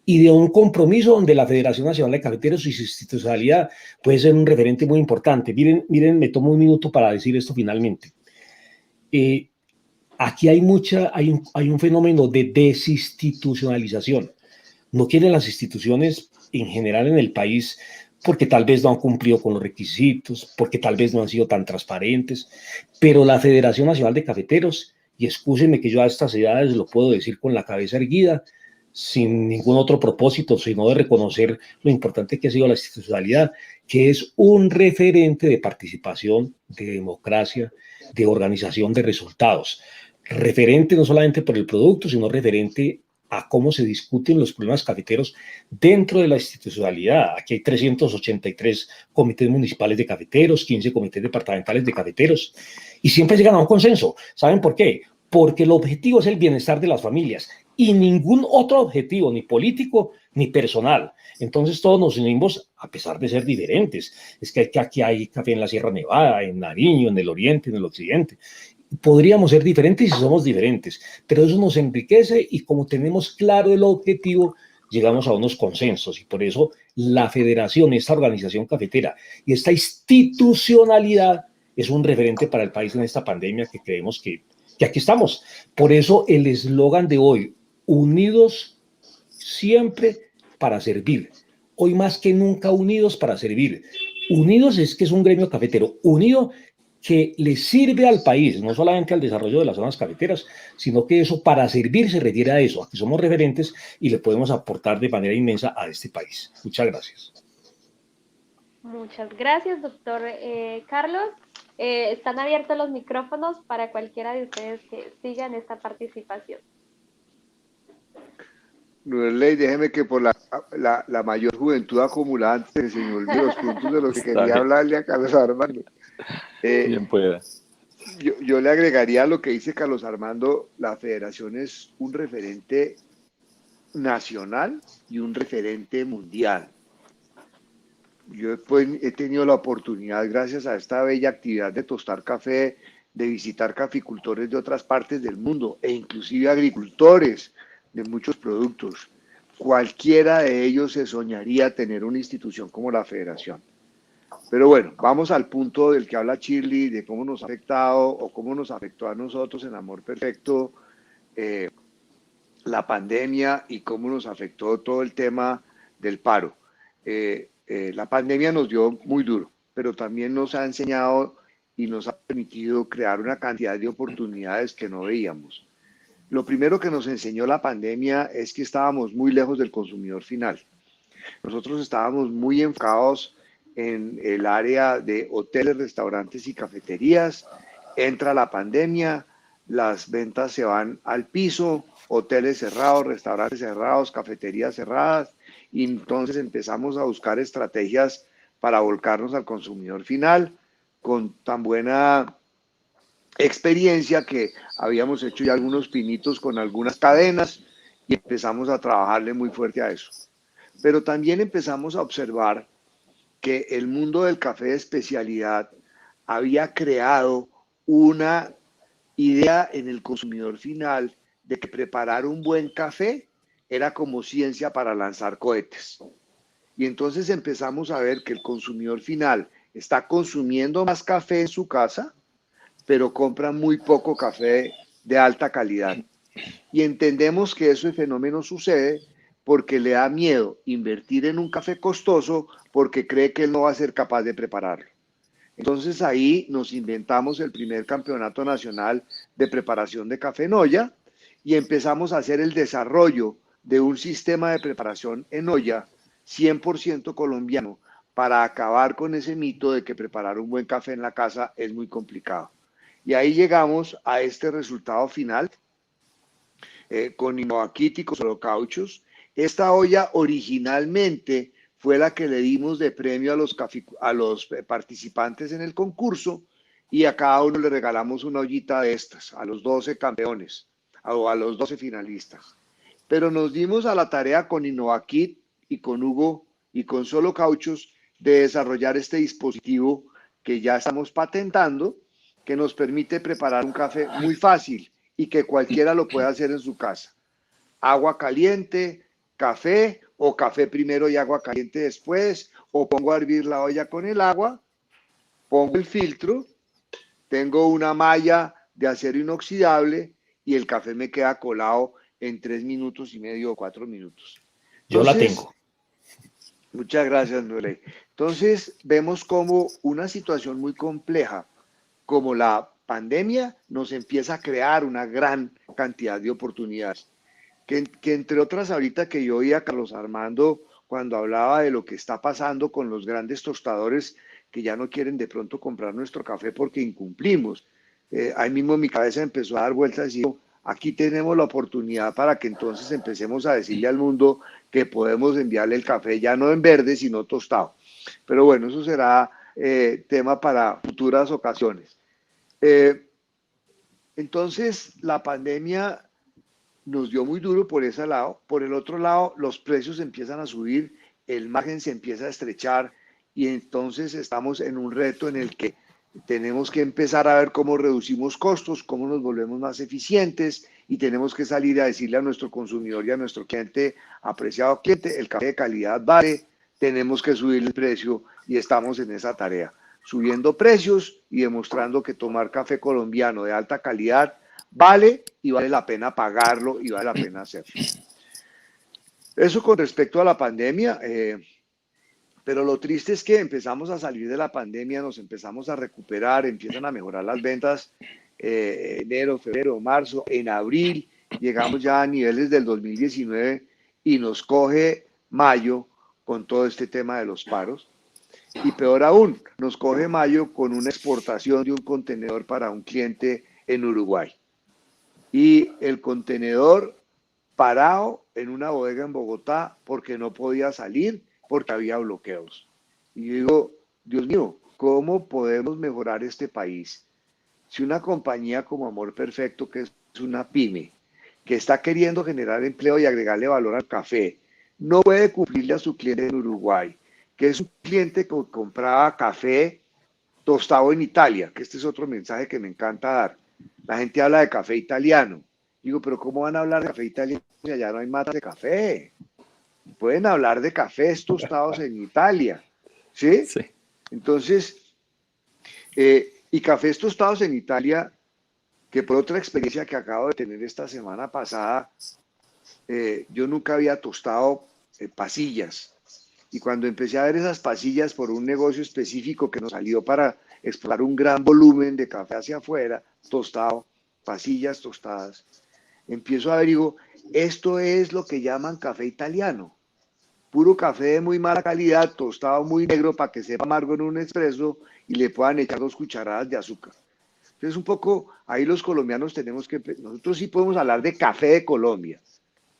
y de un compromiso donde la Federación Nacional de Cafeteros y su institucionalidad puede ser un referente muy importante. Miren, me tomo un minuto para decir esto finalmente. Aquí hay un fenómeno de desinstitucionalización. No quieren las instituciones en general en el país porque tal vez no han cumplido con los requisitos, porque tal vez no han sido tan transparentes, pero la Federación Nacional de Cafeteros, y excúsenme que yo a estas edades lo puedo decir con la cabeza erguida, sin ningún otro propósito, sino de reconocer lo importante que ha sido la institucionalidad, que es un referente de participación, de democracia, de organización de resultados. Referente no solamente por el producto, sino referente a cómo se discuten los problemas cafeteros dentro de la institucionalidad. Aquí hay 383 comités municipales de cafeteros, 15 comités departamentales de cafeteros, y siempre llegan a un consenso. ¿Saben por qué? Porque el objetivo es el bienestar de las familias y ningún otro objetivo, ni político ni personal. Entonces todos nos unimos a pesar de ser diferentes. Es que aquí hay café en la Sierra Nevada, en Nariño, en el oriente, en el occidente. Podríamos ser diferentes si somos diferentes, pero eso nos enriquece y como tenemos claro el objetivo, llegamos a unos consensos y por eso la federación, esta organización cafetera y esta institucionalidad es un referente para el país en esta pandemia que creemos que aquí estamos. Por eso el eslogan de hoy, unidos siempre para servir. Hoy más que nunca unidos para servir. Unidos es que es un gremio cafetero, unido que le sirve al país, no solamente al desarrollo de las zonas cafeteras, sino que eso para servir se refiere a eso, a que somos referentes y le podemos aportar de manera inmensa a este país. Muchas gracias. Muchas gracias, doctor Carlos. Están abiertos los micrófonos para cualquiera de ustedes que sigan esta participación. Nuberli, déjeme que por la mayor juventud acumulada antes se me olvidó los puntos de los que quería hablarle a Carlos Armando. Bien pueda. Yo le agregaría a lo que dice Carlos Armando, la federación es un referente nacional y un referente mundial. Yo pues, he tenido la oportunidad, gracias a esta bella actividad de tostar café, de visitar caficultores de otras partes del mundo e inclusive agricultores de muchos productos. Cualquiera de ellos se soñaría tener una institución como la federación. Pero bueno, vamos al punto del que habla Shirley, de cómo nos ha afectado o cómo nos afectó a nosotros en Amor Perfecto eh, la pandemia y cómo nos afectó todo el tema del paro. La pandemia nos dio muy duro, pero también nos ha enseñado y nos ha permitido crear una cantidad de oportunidades que no veíamos. Lo primero que nos enseñó la pandemia es que estábamos muy lejos del consumidor final. Nosotros estábamos muy enfocados en el área de hoteles, restaurantes y cafeterías. Entra la pandemia, las ventas se van al piso, hoteles cerrados, restaurantes cerrados, cafeterías cerradas, y entonces empezamos a buscar estrategias para volcarnos al consumidor final con tan buena experiencia que habíamos hecho ya algunos pinitos con algunas cadenas y empezamos a trabajarle muy fuerte a eso. Pero también empezamos a observar que el mundo del café de especialidad había creado una idea en el consumidor final de que preparar un buen café era como ciencia para lanzar cohetes. Y entonces empezamos a ver que el consumidor final está consumiendo más café en su casa, pero compra muy poco café de alta calidad. Y entendemos que ese fenómeno sucede porque le da miedo invertir en un café costoso porque cree que él no va a ser capaz de prepararlo. Entonces ahí nos inventamos el primer campeonato nacional de preparación de café en olla y empezamos a hacer el desarrollo de un sistema de preparación en olla 100% colombiano para acabar con ese mito de que preparar un buen café en la casa es muy complicado. Y ahí llegamos a este resultado final con Innovaquit y con Solo Cauchos. Esta olla originalmente fue la que le dimos de premio a los participantes en el concurso y a cada uno le regalamos una ollita de estas, a los 12 campeones o a los 12 finalistas. Pero nos dimos a la tarea con Innovaquit y con Hugo y con Solo Cauchos de desarrollar este dispositivo que ya estamos patentando, que nos permite preparar un café muy fácil y que cualquiera lo puede hacer en su casa. Agua caliente, café o café primero y agua caliente después, o pongo a hervir la olla con el agua, pongo el filtro, tengo una malla de acero inoxidable y el café me queda colado en 3 minutos y medio o 4 minutos. Entonces, yo la tengo. Muchas gracias, Nurey. Entonces, vemos como una situación muy compleja, como la pandemia, nos empieza a crear una gran cantidad de oportunidades. Que entre otras, ahorita que yo oía a Carlos Armando cuando hablaba de lo que está pasando con los grandes tostadores que ya no quieren de pronto comprar nuestro café porque incumplimos. Ahí mismo mi cabeza empezó a dar vueltas y digo, aquí tenemos la oportunidad para que entonces empecemos a decirle al mundo que podemos enviarle el café ya no en verde, sino tostado. Pero bueno, eso será tema para futuras ocasiones. Entonces, la pandemia nos dio muy duro por ese lado. Por el otro lado, los precios empiezan a subir, el margen se empieza a estrechar y entonces estamos en un reto en el que tenemos que empezar a ver cómo reducimos costos, cómo nos volvemos más eficientes y tenemos que salir a decirle a nuestro consumidor y a nuestro cliente, apreciado cliente, el café de calidad vale, tenemos que subir el precio y estamos en esa tarea, subiendo precios y demostrando que tomar café colombiano de alta calidad vale y vale la pena pagarlo y vale la pena hacerlo. Eso con respecto a la pandemia, pero lo triste es que empezamos a salir de la pandemia, nos empezamos a recuperar, empiezan a mejorar las ventas, enero, febrero, marzo, en abril llegamos ya a niveles del 2019 y nos coge mayo con todo este tema de los paros. Y peor aún, nos coge mayo con una exportación de un contenedor para un cliente en Uruguay. Y el contenedor parado en una bodega en Bogotá porque no podía salir, porque había bloqueos. Y yo digo, Dios mío, ¿cómo podemos mejorar este país? si una compañía como Amor Perfecto, que es una pyme, que está queriendo generar empleo y agregarle valor al café, no puede cumplirle a su cliente en Uruguay, que es un cliente que compraba café tostado en Italia, que este es otro mensaje que me encanta dar. La gente habla de café italiano. Digo, pero ¿cómo van a hablar de café italiano si allá no hay matas de café? Pueden hablar de cafés tostados en Italia, ¿sí? Sí. Entonces, y cafés tostados en Italia, que por otra experiencia que acabo de tener esta semana pasada, yo nunca había tostado pasillas. Y cuando empecé a ver esas pasillas por un negocio específico que nos salió para explorar un gran volumen de café hacia afuera, tostado, pasillas tostadas, empiezo a ver y digo, esto es lo que llaman café italiano. Puro café de muy mala calidad, tostado muy negro para que sepa amargo en un espresso y le puedan echar 2 cucharadas de azúcar. Entonces un poco ahí los colombianos tenemos que, nosotros sí podemos hablar de café de Colombia,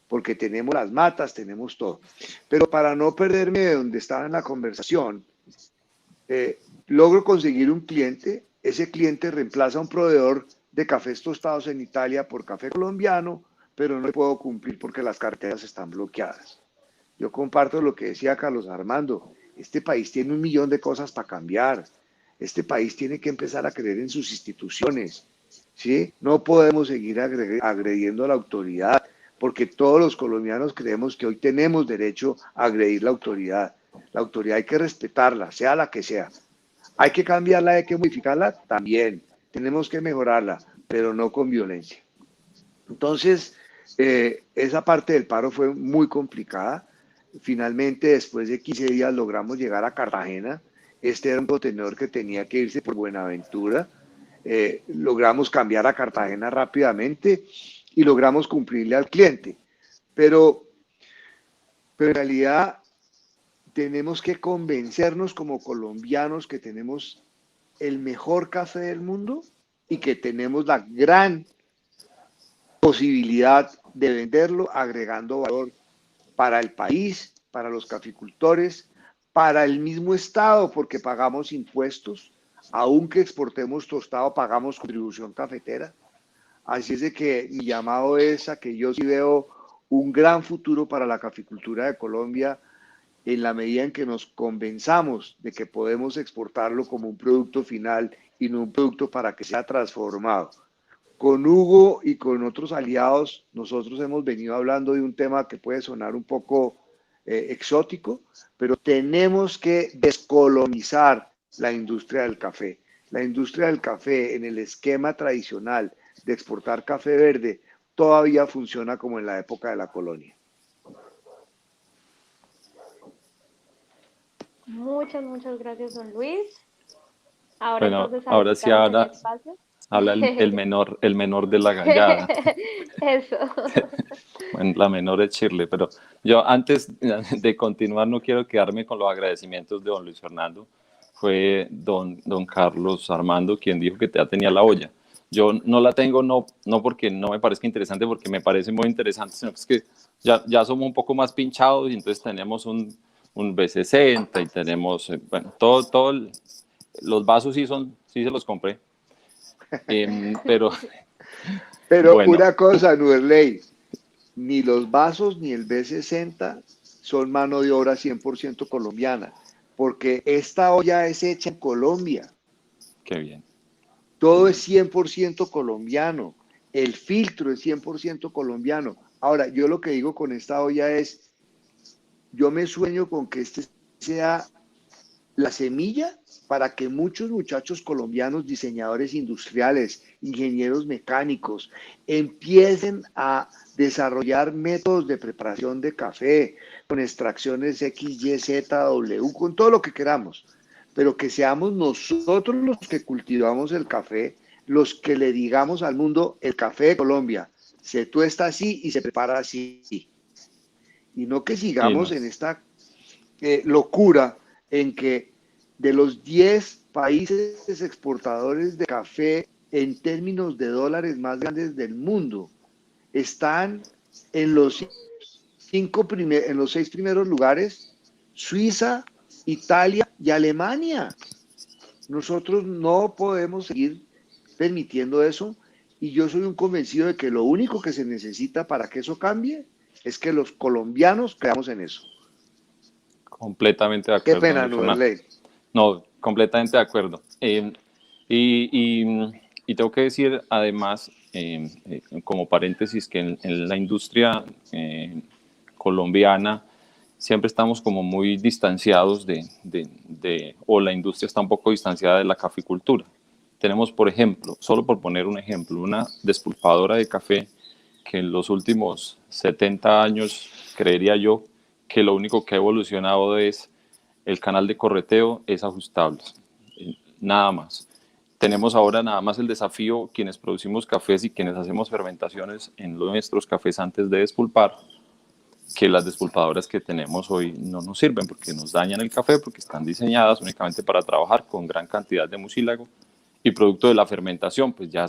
porque tenemos las matas, tenemos todo. Pero para no perderme de donde estaba en la conversación, logro conseguir un cliente, ese cliente reemplaza a un proveedor de cafés tostados en Italia por café colombiano, pero no le puedo cumplir porque las carteras están bloqueadas. Yo comparto lo que decía Carlos Armando, este país tiene 1 millón de cosas para cambiar, este país tiene que empezar a creer en sus instituciones, ¿sí? No podemos seguir agrediendo a la autoridad, porque todos los colombianos creemos que hoy tenemos derecho a agredir la autoridad. La autoridad hay que respetarla, sea la que sea. Hay que cambiarla, hay que modificarla también. Tenemos que mejorarla, pero no con violencia. Entonces, esa parte del paro fue muy complicada. Finalmente, después de 15 días, logramos llegar a Cartagena. Este era un contenedor que tenía que irse por Buenaventura. Logramos cambiar a Cartagena rápidamente y logramos cumplirle al cliente. Pero en realidad tenemos que convencernos como colombianos que tenemos el mejor café del mundo y que tenemos la gran posibilidad de venderlo agregando valor para el país, para los caficultores, para el mismo Estado, porque pagamos impuestos, aunque exportemos tostado, pagamos contribución cafetera. Así es de que mi llamado es a que yo sí veo un gran futuro para la caficultura de Colombia en la medida en que nos convenzamos de que podemos exportarlo como un producto final y no un producto para que sea transformado. Con Hugo y con otros aliados, nosotros hemos venido hablando de un tema que puede sonar un poco exótico, pero tenemos que descolonizar la industria del café. La industria del café en el esquema tradicional de exportar café verde todavía funciona como en la época de la colonia. Muchas gracias, don Luis. Ahora Bueno, entonces ahora sí habilitamos el espacio. habla el menor de la gallada. Eso. Bueno, la menor es Shirley, pero yo antes de continuar no quiero quedarme con los agradecimientos de don Luis Fernando. Fue don Carlos Armando quien dijo que ya tenía la olla. Yo no la tengo no porque no me parezca interesante, porque me parece muy interesante, sino que es que ya somos un poco más pinchados y entonces tenemos un B60 y tenemos, bueno, los vasos sí se los compré. Pero bueno. Una cosa, Nuerley, ni los vasos ni el B60 son mano de obra 100% colombiana, porque esta olla es hecha en Colombia. Qué bien. Todo es 100% colombiano, el filtro es 100% colombiano. Ahora, yo lo que digo con esta olla es, yo me sueño con que este sea la semilla para que muchos muchachos colombianos, diseñadores industriales, ingenieros mecánicos, empiecen a desarrollar métodos de preparación de café, con extracciones X, Y, Z, W, con todo lo que queramos, pero que seamos nosotros los que cultivamos el café, los que le digamos al mundo, el café de Colombia se tuesta así y se prepara así. Y no que sigamos en esta locura en que de los 10 países exportadores de café en términos de dólares más grandes del mundo, están en los 6 primeros lugares Suiza, Italia y Alemania. Nosotros no podemos seguir permitiendo eso, y yo soy un convencido de que lo único que se necesita para que eso cambie es que los colombianos creamos en eso. Completamente de Qué acuerdo, pena, don Fernando. Nuberley. No, completamente de acuerdo. Y tengo que decir, además, como paréntesis, que en la industria colombiana siempre estamos como muy distanciados o la industria está un poco distanciada de la caficultura. Tenemos, por ejemplo, solo por poner un ejemplo, una despulpadora de café que en los últimos 70 años, creería yo, que lo único que ha evolucionado es el canal de correteo es ajustable, nada más. Tenemos ahora nada más el desafío, quienes producimos cafés y quienes hacemos fermentaciones en nuestros cafés antes de despulpar, que las despulpadoras que tenemos hoy no nos sirven porque nos dañan el café, porque están diseñadas únicamente para trabajar con gran cantidad de mucílago y producto de la fermentación, pues ya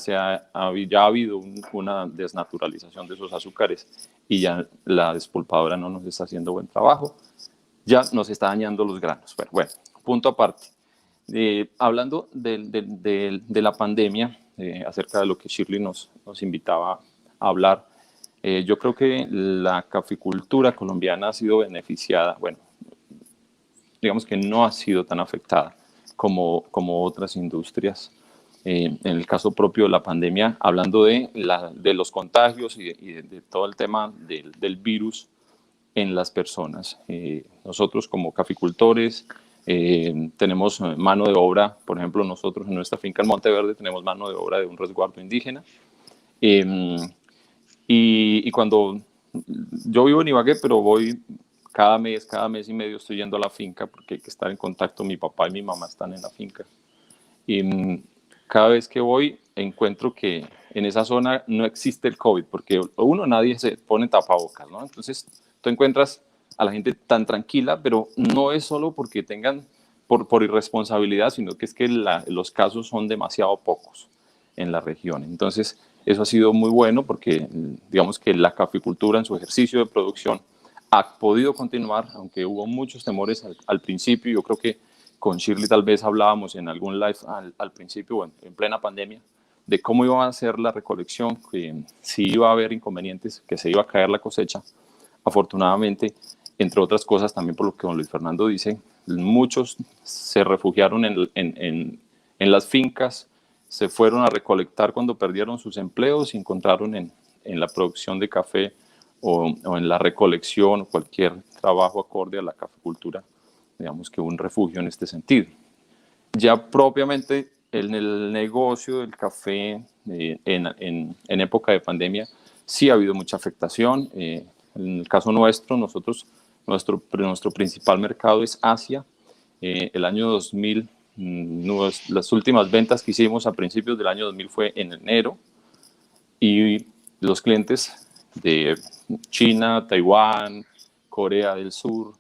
ha habido una desnaturalización de esos azúcares y ya la despulpadora no nos está haciendo buen trabajo, ya nos está dañando los granos. Pero bueno, punto aparte. Hablando de la pandemia, acerca de lo que Shirley nos invitaba a hablar, yo creo que la caficultura colombiana ha sido beneficiada, bueno, digamos que no ha sido tan afectada como otras industrias. En el caso propio de la pandemia, hablando de los contagios y de todo el tema del virus en las personas. Nosotros como caficultores tenemos mano de obra, por ejemplo, nosotros en nuestra finca en Monteverde tenemos mano de obra de un resguardo indígena. Y cuando yo vivo en Ibagué, pero voy cada mes y medio estoy yendo a la finca porque hay que estar en contacto. Mi papá y mi mamá están en la finca. Y cada vez que voy encuentro que en esa zona no existe el COVID porque nadie se pone tapabocas, ¿no? Entonces tú encuentras a la gente tan tranquila, pero no es solo porque tengan por irresponsabilidad, sino que es que los casos son demasiado pocos en la región. Entonces eso ha sido muy bueno porque digamos que la caficultura en su ejercicio de producción ha podido continuar, aunque hubo muchos temores al principio. Yo creo que con Shirley tal vez hablábamos en algún live al principio, bueno, en plena pandemia, de cómo iba a ser la recolección, que si iba a haber inconvenientes, que se iba a caer la cosecha. Afortunadamente, entre otras cosas, también por lo que don Luis Fernando dice, muchos se refugiaron en las fincas, se fueron a recolectar cuando perdieron sus empleos y encontraron en la producción de café o en la recolección o cualquier trabajo acorde a la caficultura, digamos que un refugio en este sentido. Ya propiamente en el negocio del café en época de pandemia sí ha habido mucha afectación. En el caso nuestro, nuestro principal mercado es Asia. El año 2000, las últimas ventas que hicimos a principios del año 2000 fue en enero y los clientes de China, Taiwán, Corea del Sur,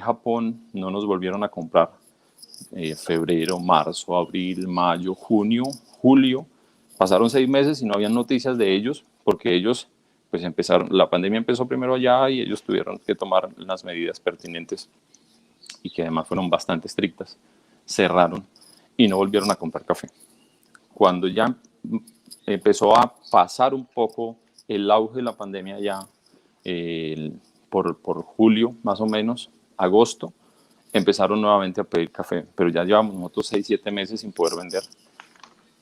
Japón no nos volvieron a comprar. Febrero, marzo, abril, mayo, junio, julio, pasaron 6 meses y no habían noticias de ellos porque ellos pues la pandemia empezó primero allá y ellos tuvieron que tomar las medidas pertinentes y que además fueron bastante estrictas, cerraron y no volvieron a comprar café. Cuando ya empezó a pasar un poco el auge de la pandemia ya por julio más o menos, agosto, empezaron nuevamente a pedir café, pero ya llevamos nosotros 6, 7 meses sin poder vender.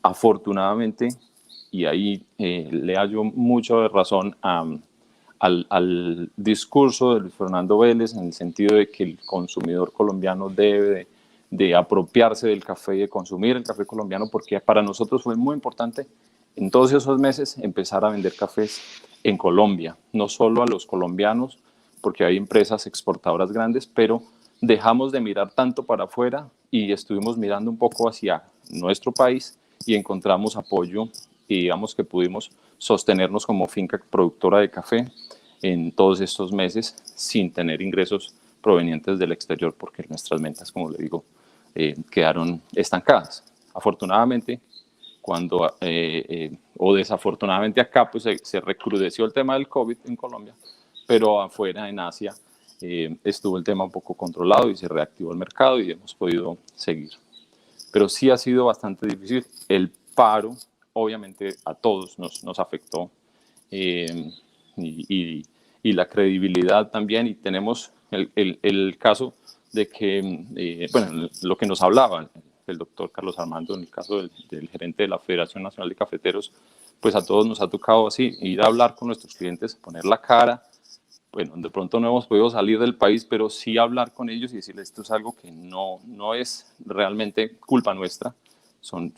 Afortunadamente, y ahí le hallo mucho de razón al discurso de Luis Fernando Vélez, en el sentido de que el consumidor colombiano debe de apropiarse del café y de consumir el café colombiano, porque para nosotros fue muy importante en todos esos meses empezar a vender cafés en Colombia, no solo a los colombianos, porque hay empresas exportadoras grandes, pero dejamos de mirar tanto para afuera y estuvimos mirando un poco hacia nuestro país y encontramos apoyo y digamos que pudimos sostenernos como finca productora de café en todos estos meses sin tener ingresos provenientes del exterior porque nuestras ventas, como le digo, quedaron estancadas. Afortunadamente, o desafortunadamente acá, pues se recrudeció el tema del COVID en Colombia, pero afuera en Asia estuvo el tema un poco controlado y se reactivó el mercado y hemos podido seguir. Pero sí ha sido bastante difícil. El paro, obviamente a todos nos afectó, y la credibilidad también, y tenemos el caso de que, bueno, lo que nos hablaba el doctor Carlos Armando en el caso del gerente de la Federación Nacional de Cafeteros, pues a todos nos ha tocado así, ir a hablar con nuestros clientes, poner la cara. Bueno, de pronto no hemos podido salir del país, pero sí hablar con ellos y decirles esto es algo que no es realmente culpa nuestra, son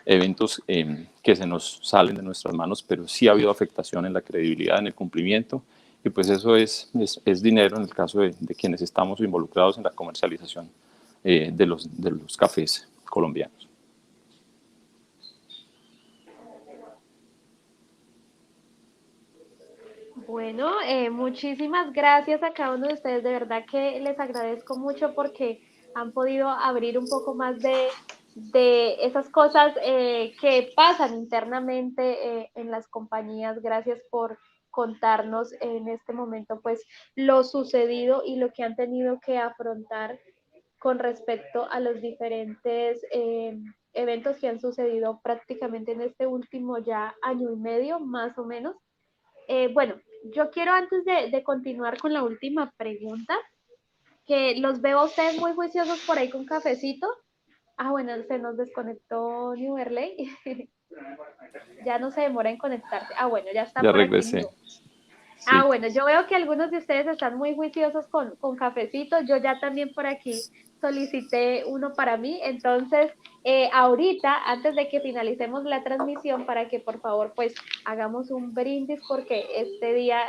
eventos que se nos salen de nuestras manos, pero sí ha habido afectación en la credibilidad, en el cumplimiento, y pues eso es dinero en el caso de quienes estamos involucrados en la comercialización de los cafés colombianos. Bueno, muchísimas gracias a cada uno de ustedes. De verdad que les agradezco mucho porque han podido abrir un poco más de esas cosas que pasan internamente en las compañías. Gracias por contarnos en este momento pues lo sucedido y lo que han tenido que afrontar con respecto a los diferentes eventos que han sucedido prácticamente en este último ya año y medio, más o menos. Bueno, yo quiero antes de continuar con la última pregunta, que los veo a ustedes muy juiciosos por ahí con cafecito. Ah, bueno, se nos desconectó New Berley. Ya no se demora en conectarse. Ah, bueno, ya está Ya por aquí. regresé. Ah, Sí. bueno, yo veo que algunos de ustedes están muy juiciosos con cafecito. Yo ya también por aquí solicité uno para mí. Entonces, ahorita, antes de que finalicemos la transmisión, para que por favor pues hagamos un brindis porque este día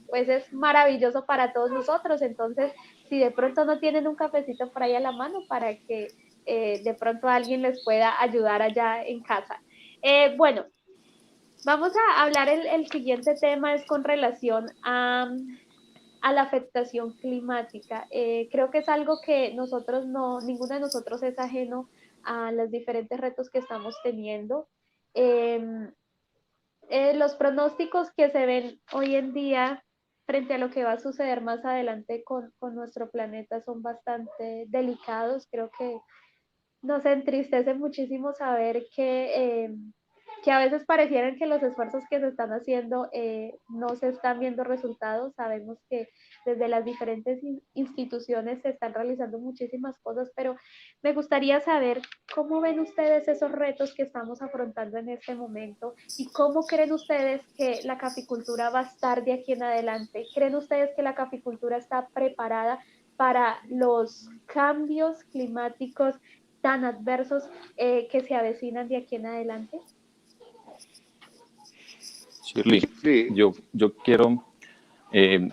pues es maravilloso para todos nosotros. Entonces, si de pronto no tienen un cafecito por ahí a la mano, para que de pronto alguien les pueda ayudar allá en casa. Bueno, vamos a hablar, el siguiente tema es con relación a la afectación climática. Creo que es algo que nosotros ninguno de nosotros es ajeno a los diferentes retos que estamos teniendo. Eh, los pronósticos que se ven hoy en día frente a lo que va a suceder más adelante con nuestro planeta son bastante delicados. Creo que nos entristece muchísimo saber que a veces parecieran que los esfuerzos que se están haciendo no se están viendo resultados. Sabemos que desde las diferentes instituciones se están realizando muchísimas cosas, pero me gustaría saber cómo ven ustedes esos retos que estamos afrontando en este momento y cómo creen ustedes que la caficultura va a estar de aquí en adelante. ¿Creen ustedes que la caficultura está preparada para los cambios climáticos tan adversos que se avecinan de aquí en adelante? Shirley, Sí, yo quiero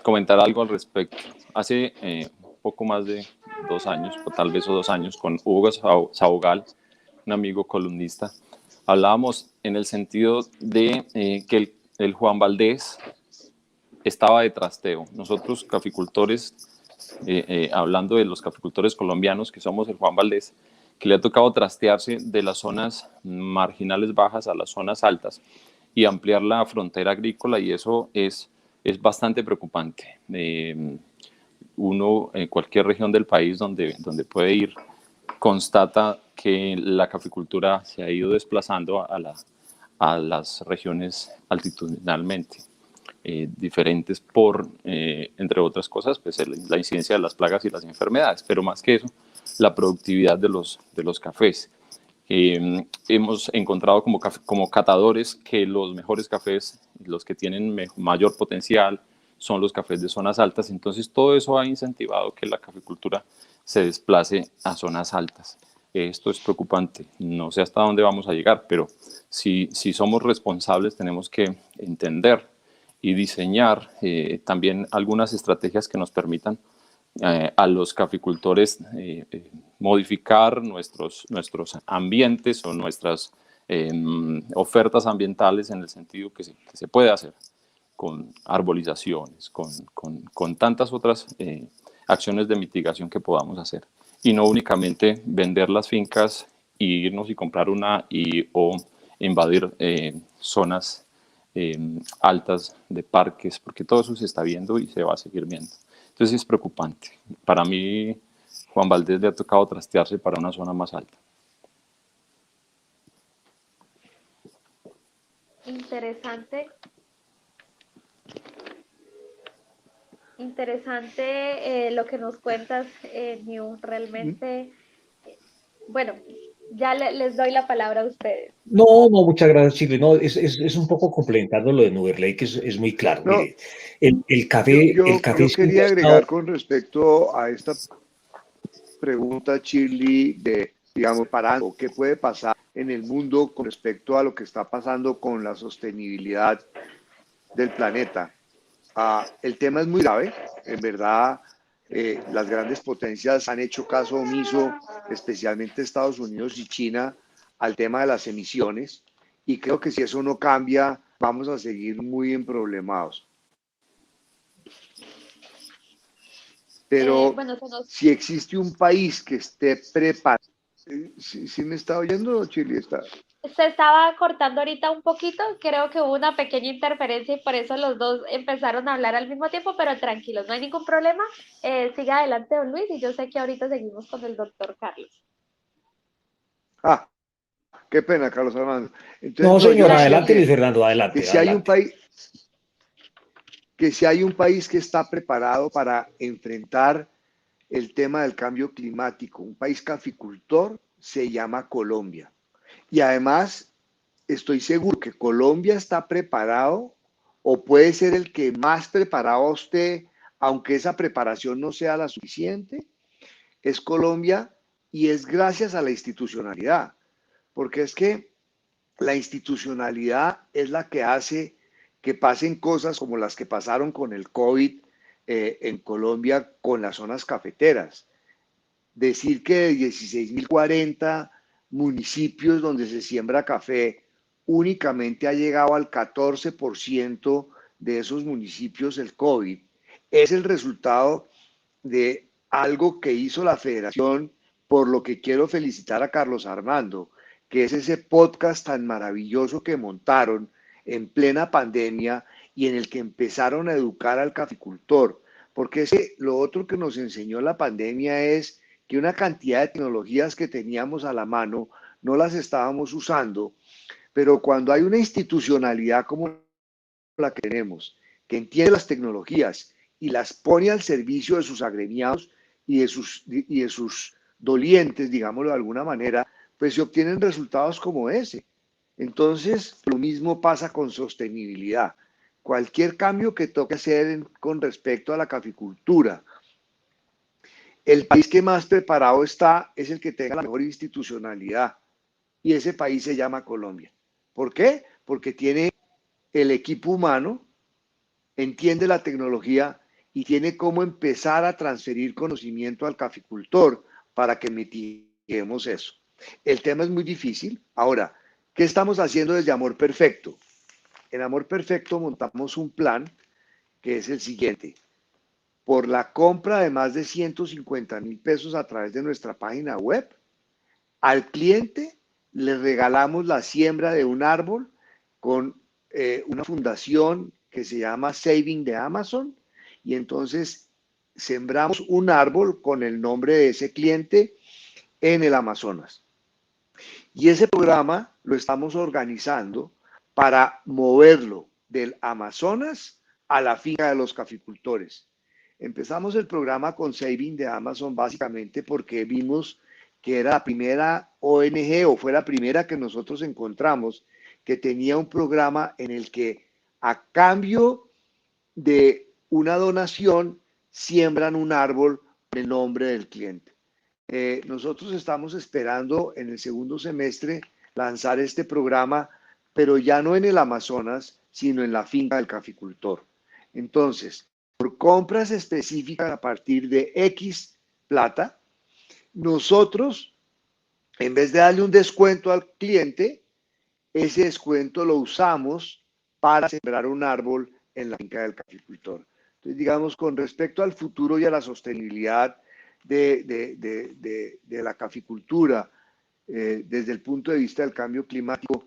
comentar algo al respecto. Hace poco más de 2 años, o tal vez 2 años, con Hugo Saugal, un amigo columnista, hablábamos en el sentido de que el Juan Valdés estaba de trasteo. Nosotros, caficultores, hablando de los caficultores colombianos, que somos el Juan Valdés, que le ha tocado trastearse de las zonas marginales bajas a las zonas altas y ampliar la frontera agrícola, y eso es bastante preocupante. Uno en cualquier región del país donde puede ir constata que la caficultura se ha ido desplazando a las regiones altitudinalmente diferentes por, entre otras cosas, pues la incidencia de las plagas y las enfermedades, pero más que eso, la productividad de los cafés. Hemos encontrado como catadores que los mejores cafés, los que tienen mayor potencial, son los cafés de zonas altas. Entonces, todo eso ha incentivado que la caficultura se desplace a zonas altas. Esto es preocupante. No sé hasta dónde vamos a llegar, pero si somos responsables, tenemos que entender y diseñar también algunas estrategias que nos permitan a los caficultores modificar nuestros ambientes o nuestras ofertas ambientales, en el sentido que se puede hacer con arbolizaciones, con tantas otras acciones de mitigación que podamos hacer, y no únicamente vender las fincas y irnos y comprar una o invadir zonas altas de parques, porque todo eso se está viendo y se va a seguir viendo. Entonces es preocupante. Para mí, Juan Valdés le ha tocado trastearse para una zona más alta. Interesante, interesante lo que nos cuentas, New. Realmente, bueno, ya les doy la palabra a ustedes. No, no, muchas gracias, Chile. No, es un poco complementarlo lo de Nuber Lake, es muy claro. No, Mire, el café yo siempre quería ha estado. agregar con respecto a esta pregunta, Shirley, de, digamos, parando, ¿qué puede pasar en el mundo con respecto a lo que está pasando con la sostenibilidad del planeta? El tema es muy grave, en verdad. Las grandes potencias han hecho caso omiso, especialmente Estados Unidos y China, al tema de las emisiones, y creo que si eso no cambia, vamos a seguir muy emproblemados. Pero Bueno, se nos si existe un país que esté preparado, ¿sí me está oyendo, Chile? Está. Se estaba cortando ahorita un poquito, creo que hubo una pequeña interferencia y por eso los dos empezaron a hablar al mismo tiempo, pero tranquilos, no hay ningún problema. Siga adelante, don Luis, y yo sé que ahorita seguimos con el doctor Carlos. Ah, qué pena, Carlos Armando. Entonces, No, no, yo señor, decía adelante, Luis Tranquilo. Fernando, que adelante, si hay un adelante. país, que si hay un país que está preparado para enfrentar el tema del cambio climático, un país caficultor, se llama Colombia. Y además, estoy seguro que Colombia está preparado o puede ser el que más preparado esté, aunque esa preparación no sea la suficiente, es Colombia y es gracias a la institucionalidad, porque es que la institucionalidad es la que hace que pasen cosas como las que pasaron con el COVID en Colombia con las zonas cafeteras. Decir que de 16.040 municipios donde se siembra café, únicamente ha llegado al 14% de esos municipios el COVID, es el resultado de algo que hizo la federación, por lo que quiero felicitar a Carlos Armando, que es ese podcast tan maravilloso que montaron en plena pandemia y en el que empezaron a educar al caficultor. Porque lo otro que nos enseñó la pandemia es que una cantidad de tecnologías que teníamos a la mano no las estábamos usando, pero cuando hay una institucionalidad como la que tenemos, que entiende las tecnologías y las pone al servicio de sus agremiados y de sus dolientes, digámoslo de alguna manera, pues se obtienen resultados como ese. Entonces, lo mismo pasa con sostenibilidad. Cualquier cambio que toque hacer con respecto a la caficultura, el país que más preparado está es el que tenga la mejor institucionalidad y ese país se llama Colombia. ¿Por qué? Porque tiene el equipo humano, entiende la tecnología y tiene cómo empezar a transferir conocimiento al caficultor para que mitiguemos eso. El tema es muy difícil. Ahora, ¿qué estamos haciendo desde Amor Perfecto? En Amor Perfecto montamos un plan que es el siguiente. Por la compra de más de 150.000 pesos a través de nuestra página web, al cliente le regalamos la siembra de un árbol con una fundación que se llama Saving de Amazon y entonces sembramos un árbol con el nombre de ese cliente en el Amazonas. Y ese programa lo estamos organizando para moverlo del Amazonas a la finca de los caficultores. Empezamos el programa con Saving de Amazon básicamente porque vimos que era la primera ONG o fue la primera que nosotros encontramos que tenía un programa en el que a cambio de una donación siembran un árbol en el nombre del cliente. Nosotros estamos esperando en el segundo semestre lanzar este programa, pero ya no en el Amazonas, sino en la finca del caficultor. Entonces, por compras específicas a partir de X plata, nosotros, en vez de darle un descuento al cliente, ese descuento lo usamos para sembrar un árbol en la finca del caficultor. Entonces, digamos, con respecto al futuro y a la sostenibilidad de la caficultura, desde el punto de vista del cambio climático,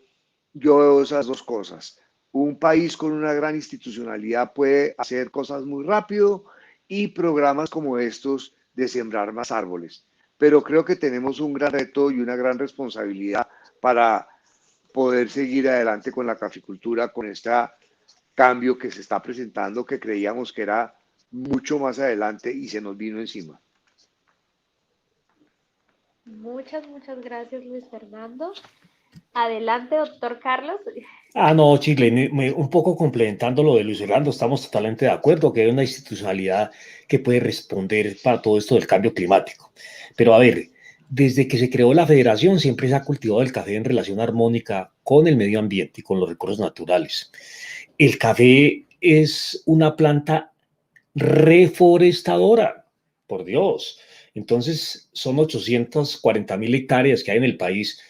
yo veo esas dos cosas. Un país con una gran institucionalidad puede hacer cosas muy rápido y programas como estos de sembrar más árboles. Pero creo que tenemos un gran reto y una gran responsabilidad para poder seguir adelante con la caficultura, con este cambio que se está presentando, que creíamos que era mucho más adelante y se nos vino encima. Muchas gracias, Luis Fernando. Adelante, doctor Carlos. No, Chile, un poco complementando lo de Luis Orlando, estamos totalmente de acuerdo que hay una institucionalidad que puede responder para todo esto del cambio climático. Pero a ver, desde que se creó la federación siempre se ha cultivado el café en relación armónica con el medio ambiente y con los recursos naturales. El café es una planta reforestadora, por Dios. Entonces, son 840.000 hectáreas que hay en el país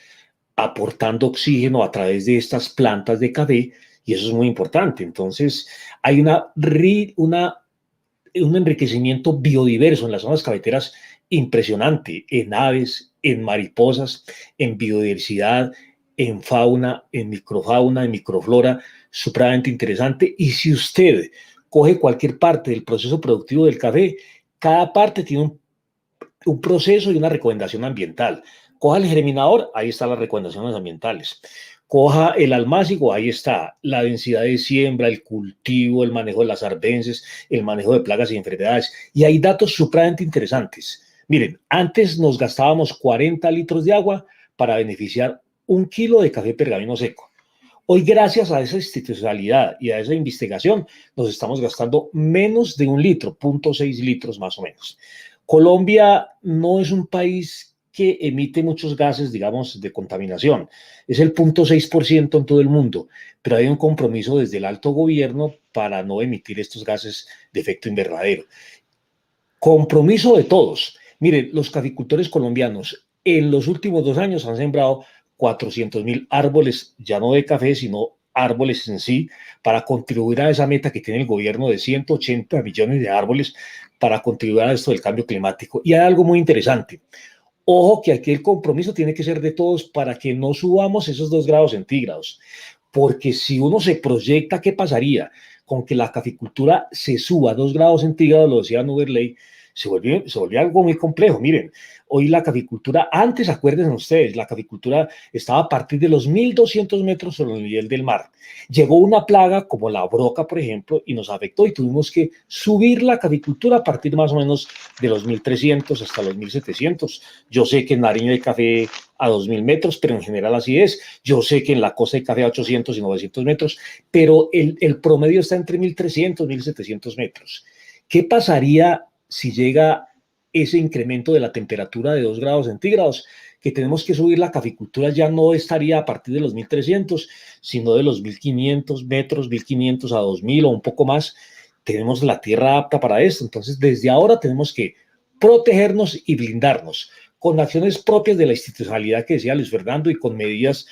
aportando oxígeno a través de estas plantas de café, y eso es muy importante. Entonces, hay un enriquecimiento biodiverso en las zonas cafeteras impresionante, en aves, en mariposas, en biodiversidad, en fauna, en microfauna, en microflora, supremamente interesante. Y si usted coge cualquier parte del proceso productivo del café, cada parte tiene un proceso y una recomendación ambiental. Coja el germinador, ahí están las recomendaciones ambientales. Coja el almácigo, ahí está la densidad de siembra, el cultivo, el manejo de las arbences, el manejo de plagas y enfermedades. Y hay datos supremamente interesantes. Miren, antes nos gastábamos 40 litros de agua para beneficiar 1 kilo de café pergamino seco. Hoy, gracias a esa institucionalidad y a esa investigación, nos estamos gastando menos de 1 litro, 0.6 litros más o menos. Colombia no es un país que emite muchos gases, digamos, de contaminación. Es el 0.6% en todo el mundo, pero hay un compromiso desde el alto gobierno para no emitir estos gases de efecto invernadero. Compromiso de todos. Miren, los caficultores colombianos en los últimos 2 años han sembrado 400.000 árboles, ya no de café, sino árboles en sí, para contribuir a esa meta que tiene el gobierno de 180 millones de árboles para contribuir a esto del cambio climático. Y hay algo muy interesante. Ojo que aquí el compromiso tiene que ser de todos para que no subamos esos 2 grados centígrados, porque si uno se proyecta qué pasaría con que la caficultura se suba a 2 grados centígrados, lo decía Nuberley, se volvió algo muy complejo. Miren, hoy la caficultura, antes acuérdense ustedes, la caficultura estaba a partir de los 1.200 metros sobre el nivel del mar. Llegó una plaga como la broca, por ejemplo, y nos afectó y tuvimos que subir la caficultura a partir más o menos de los 1.300 hasta los 1.700. Yo sé que en Nariño hay café a 2.000 metros, pero en general así es. Yo sé que en la costa hay café a 800 y 900 metros, pero el promedio está entre 1.300 y 1.700 metros. ¿Qué pasaría si llega ese incremento de la temperatura de 2 grados centígrados? Que tenemos que subir la caficultura, ya no estaría a partir de los 1.300, sino de los 1.500 metros, 1.500 a 2.000 o un poco más. Tenemos la tierra apta para esto. Entonces, desde ahora tenemos que protegernos y blindarnos con acciones propias de la institucionalidad que decía Luis Fernando y con medidas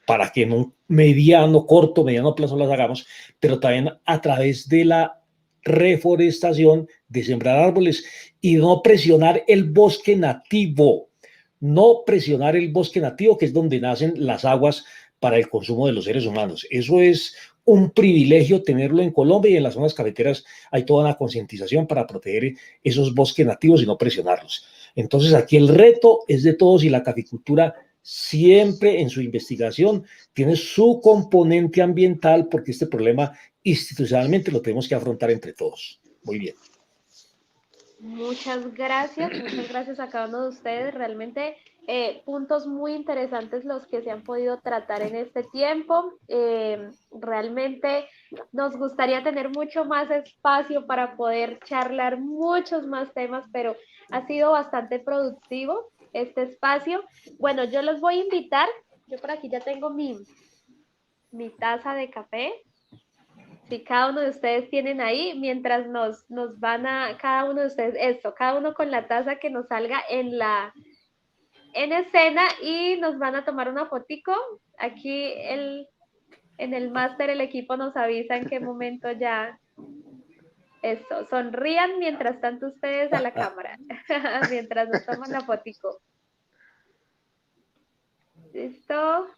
para que en un mediano plazo las hagamos, pero también a través de la reforestación, de sembrar árboles y no presionar el bosque nativo, que es donde nacen las aguas para el consumo de los seres humanos. Eso es un privilegio tenerlo en Colombia, y en las zonas cafeteras hay toda una concientización para proteger esos bosques nativos y no presionarlos. Entonces aquí el reto es de todos, y la caficultura siempre en su investigación tiene su componente ambiental, porque este problema institucionalmente lo tenemos que afrontar entre todos. Muy bien. Muchas gracias a cada uno de ustedes. Realmente puntos muy interesantes los que se han podido tratar en este tiempo. Realmente nos gustaría tener mucho más espacio para poder charlar muchos más temas, pero ha sido bastante productivo este espacio. Bueno, yo los voy a invitar. Yo por aquí ya tengo mi taza de café. Si cada uno de ustedes tienen ahí, mientras nos van a, cada uno de ustedes, cada uno con la taza que nos salga en escena, y nos van a tomar una fotico. Aquí en el máster el equipo nos avisa en qué momento ya. Eso, sonrían mientras tanto ustedes a la cámara, mientras nos toman la fotico. ¿Listo?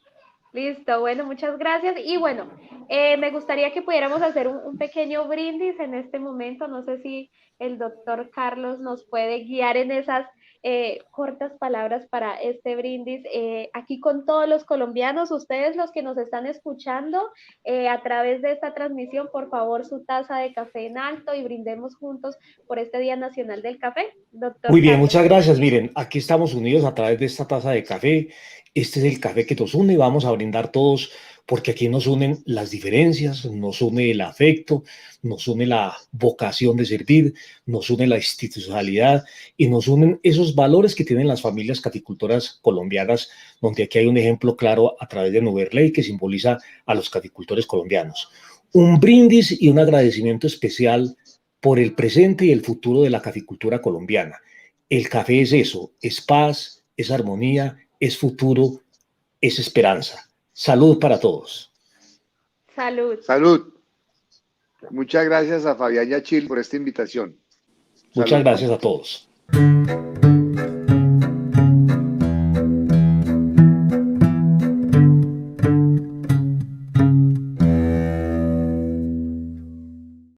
Listo, bueno, muchas gracias. Y bueno, me gustaría que pudiéramos hacer un pequeño brindis en este momento. No sé si el doctor Carlos nos puede guiar en cortas palabras para este brindis aquí con todos los colombianos, ustedes los que nos están escuchando a través de esta transmisión, por favor, su taza de café en alto y brindemos juntos por este Día Nacional del Café. Doctor Muy bien, Carlos. muchas gracias. Miren, aquí estamos unidos a través de esta taza de café. Este es el café que nos une. Vamos a brindar todos porque aquí nos unen las diferencias, nos une el afecto, nos une la vocación de servir, nos une la institucionalidad y nos unen esos valores que tienen las familias caficultoras colombianas, donde aquí hay un ejemplo claro a través de Nuberley que simboliza a los caficultores colombianos. Un brindis y un agradecimiento especial por el presente y el futuro de la caficultura colombiana. El café es eso, es paz, es armonía, es futuro, es esperanza. Salud para todos. Salud. Salud. Muchas gracias a Fabián Yachil por esta invitación. Muchas Salud. gracias a todos.